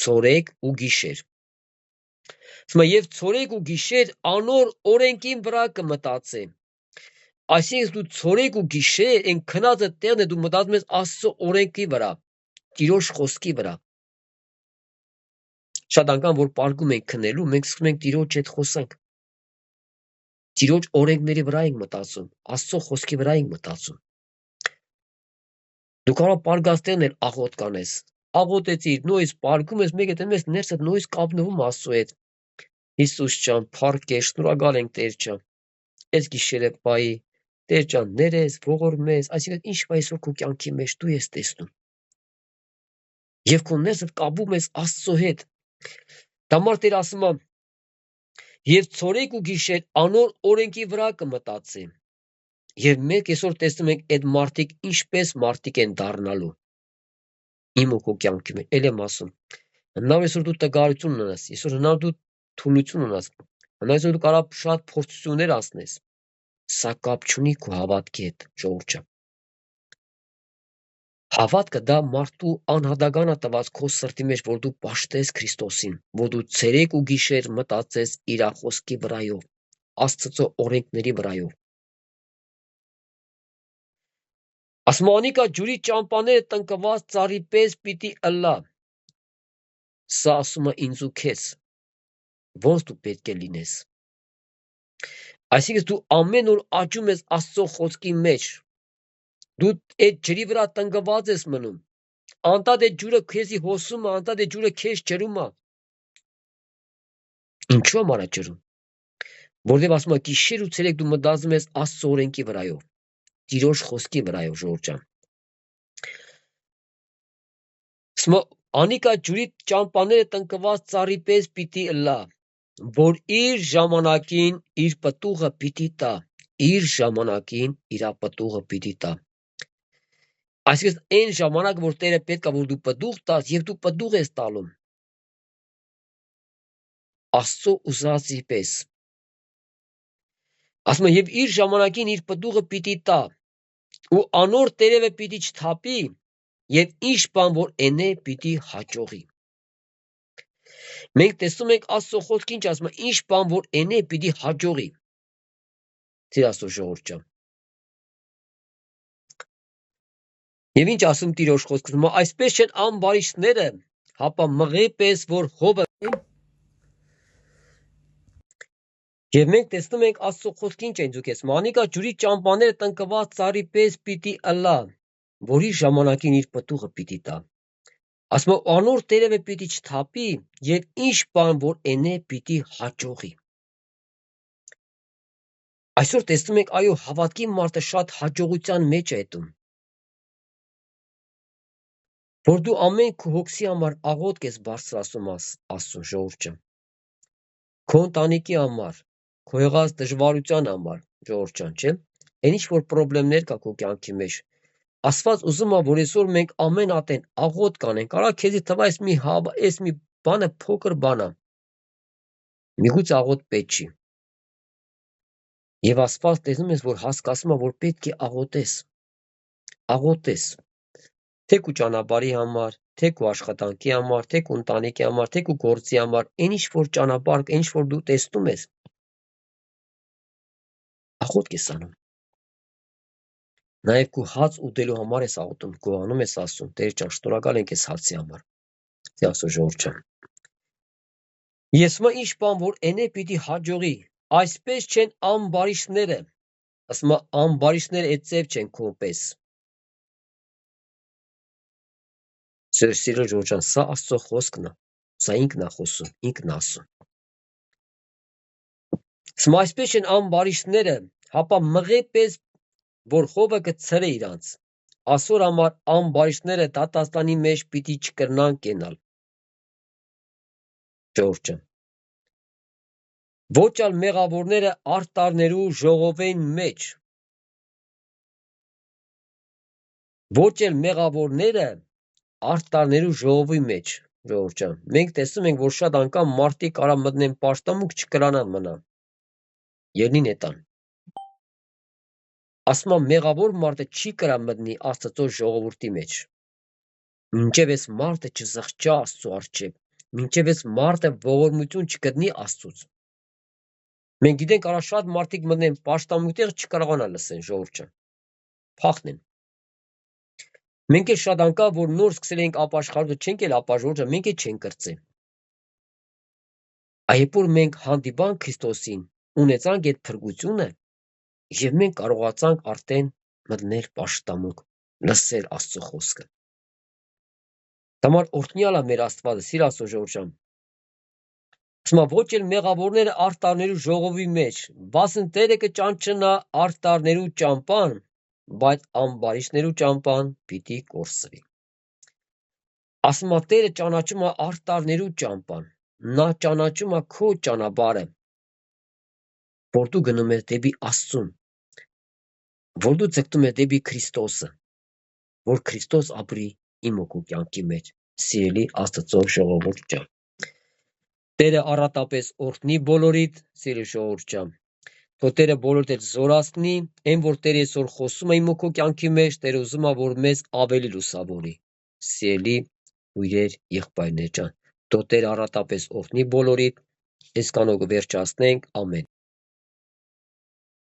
ցորեկ ու գիշեր։ Սմա եւ ցորեկ ու գիշեր անոր օրենքին վրա կմտածե։ Այսինքն դու ցորեկ ու գիշեր այն քնածը տեղն է դու մտածում ես Աստծո օրենքի վրա, Տիրոջ խոսքի վրա։ Շատ անգամ որ պարկում ենք քնելու, մենք սկսում ենք Տիրոջ հետ խոսանք։ Տիրոջ օրենքների վրա ենք մտածում, Աստծո խոսքի վրա ենք մտածում։ Դու կարող պարգաստեղն էլ աղոտ կանես։ Աղոտեցիր, նույնիսկ պարկում ես, մեկ է ես ներսդ նույնիսկ կապնվում Աստծո հետ։ Հիսուս ջան, փառք է, շնորհակալ ենք Տեր ջան։ Այս գիշերը պայի, Տեր ջան, ներես, ողորմես, այսինքն ինչ պայ այսօր քո կյանքի մեջ դու ես տեսնում։ Եվ քո ներսդ կապում ես Աստծո հետ։ Դամար Տեր ասում է, եւ ցորեկ ու գիշեր անոր օրենքի վրա կմտածի։ Եվ մենք այսօր տեսնում ենք այդ մարդիկ ինչպես մարդիկ են դառնալու։ Իմ ու քո կյանքի մեջ, ել եմ ասում։ Հնարավոր այսօր դու տգարություն ունես, այսօր հնարավոր դու թուլություն ունես, հնարավոր այսօր դու կարող շատ փորձություններ անցնես, սա կապ չունի քո հավատքի հետ, ժողովուրդ ջան։ Հավատքը դա մարդու անհատական է տված քո սրտի մեջ, որ դու պաշտես Քրիստոսին, որ դու ցերեկ ու գիշեր մտածես իր խոսքի վրայով, Աստծո օրենքների վրայով։ Ասմանիկա ջուրի ճամփաները տնկված ծառի պես պիտի ըլլա։ Սա ասում է ինձ ու քեզ, ոնց դու պետք է լինես։ Այսինքն դու ամեն օր աճում ես Աստծո խոսքի մեջ։ Դու այդ ջրի վրա տնկված ես մնում։ Անտած այդ ջուրը քեզի հոսում է, անտած այդ ջուրը քեզ ջրում է։ Ինչու համար է ջրում։ Որտեւ ասում է գիշեր ու ցերեկ դու մտածում ես Աստծո օրենքի վրայով, Տիրոջ խոսքի վրայով, ժողովուրդ ջան։ Սմա անիկա ջուրի ճամփաները տնկված ծառի պես պիտի ըլլա, որ իր ժամանակին իր պտուղը պիտի տա, իր ժամանակին իր պտուղը պիտի տա։ Այսինքն այն ժամանակ որ Տերը պետք է որ դու պտուղ տաս եւ դու պտուղ ես տալու Աստծո ուզածի պես։ Ասում է եւ իր ժամանակին իր պտուղը պիտի տա ու անոր տերևը պիտի չթափի եւ ինչ բան որ ենե պիտի հաջողի։ Մենք տեսնում ենք Աստծո խոսքը ինչ ասում է, ինչ բան որ ենե պիտի հաջողի։ Տեր Աստծո ժողովուրդ ջան։ Եվ ինչ ասում Տիրոջ խոսքը, այսպես չեն ամբարիշտները, հապա մղի պես որ հովը։ Եվ մենք տեսնում ենք Աստծո խոսքը ինչ են ձուկես, մանիկա ջուրի ճամփաները տնկված ծառի պես պիտի ըլլա, որի ժամանակին իր պտուղը պիտի տա։ Ասում է անոր տերևը պիտի չթափի եւ ինչ բան որ ենե պիտի հաջողի։ Այսօր տեսնում ենք այո հավատքի մարդը շատ հաջողության մեջ է ետում։ Որ դու ամեն քո հոգսի համար աղոթք ես բարձրացում Աստծո ժողովուրդ ջան։ Քո ընտանիքի համար, քո եղած դժվարության համար, ժողովուրդ ջան, չէ՞։ Այն ինչ որ խնդիրներ կա քո կյանքի մեջ, Աստված ուզում է, որ այսօր մենք ամեն ատեն աղոտ կանենք, կարա քեզի թվա այս մի բանը փոքր բան է, միգուցե աղոտ պետք չի։ Եվ Աստված տեսնում ես, որ հասկացում է, որ պետք է աղոտես, թե քո ճանապարհի համար, թե քո աշխատանքի համար, թե քո ընտանիքի համար, թե քո գործի համար, այն ինչ որ ճանապարհ, այն ինչ որ դու տեսնում ես, աղոտ ես անում։ Նաև քո հաց ուտելու համար ես աղոթում, գոհանում ես Աստծուն, Տեր ջան, շնորհակալ ենք այս հացի համար։ Թե Աստծո ժողովուրդ ջան։ Ես մա ինչ բան որ էնե պիտի հաջողի, այսպես չեն ամբարիշները, ասում է ամբարիշները այդ ձև չեն քոպես։ Սիրո ժողովուրդ ջան, սա Աստծո խոսքն է, սա ինքն է խոսում, ինքն է ասում։ Ասում այսպես չեն ամբարիշները, հապա մղե պես որ խովը կցրե իրանց, ասոր համար ամբարիշները դատաստանի մեջ պիտի չկրնան կենալ։ Ժողովուրդ ջան, ոչ ալ մեղավորները արտարներու ժողովեն մեջ, ոչ էլ մեղավորները արտարներու ժողովի մեջ, ժողովուրդ ջան, մենք տեսնում ենք, որ շատ անգամ մարդիկ կարա մտնեն պաշտամունք չկրանան մնա, ելին էտան։ Ասում եմ մեղավոր մարդը չի կրա մտնի Աստծո ժողովրդի մեջ, մինչև այս մարդը չզղջա Աստծո առջև, մինչև այս մարդը ողորմություն չգտնի Աստծուց։ Մենք գիտենք, արա շատ մարդիկ մտնեն պաշտամունքներ չկարողանան լսեն, ժողովուրդ ջան, փախնեն։ Մենք էլ շատ անգամ, որ նոր սկսել ենք ապաշխարությունը, չենք էլ ապաշխարությունը, մենք էլ չենք կրծել։ Այբ որ մենք հանդիպանք Քրիստոսին, ունեցանք այդ փրկությունը, եւ մենք կարողացանք արդեն մտնել պաշտամունք, լսել Աստծո խոսքը։ Համար օրհնյալ է մեր Աստվածը, սիր Աստծո ժողովուրդ ջան։ Ասում է ոչ էլ մեղավորները արտարներու ժողովի մեջ, բասն Տերը կճանչնա արտարներու ճամպան, բայց ամբարիշներու ճամպան պիտի կորսվի։ Ասում է Տերը ճանաչում է արտարներու ճամպան, նա ճանաչում է քո ճանապարհը, որ դու գնում ես դեպի Աստծուն, որ դու ձգտում ես դեպի Քրիստոսը, որ Քրիստոս ապրի իմ ու քո կյանքի մեջ, սիրելի Աստծո ժողովուրդ ջան։ Տերը առատապես օրհնի բոլորիդ, սիրելի ժողովուրդ ջան։ Թող Տերը բոլորիդ էլ զորացնի, այն որ Տերը այսօր խոսում է իմ ու քո կյանքի մեջ, Տերը ուզում է որ մեզ ավելի լուսավորի։ Սիրելի հյուրեր, եղբայրներ ջան, թող Տերը առատապես օրհնի բոլորիդ, այսքանով կվերջացնենք, ամեն։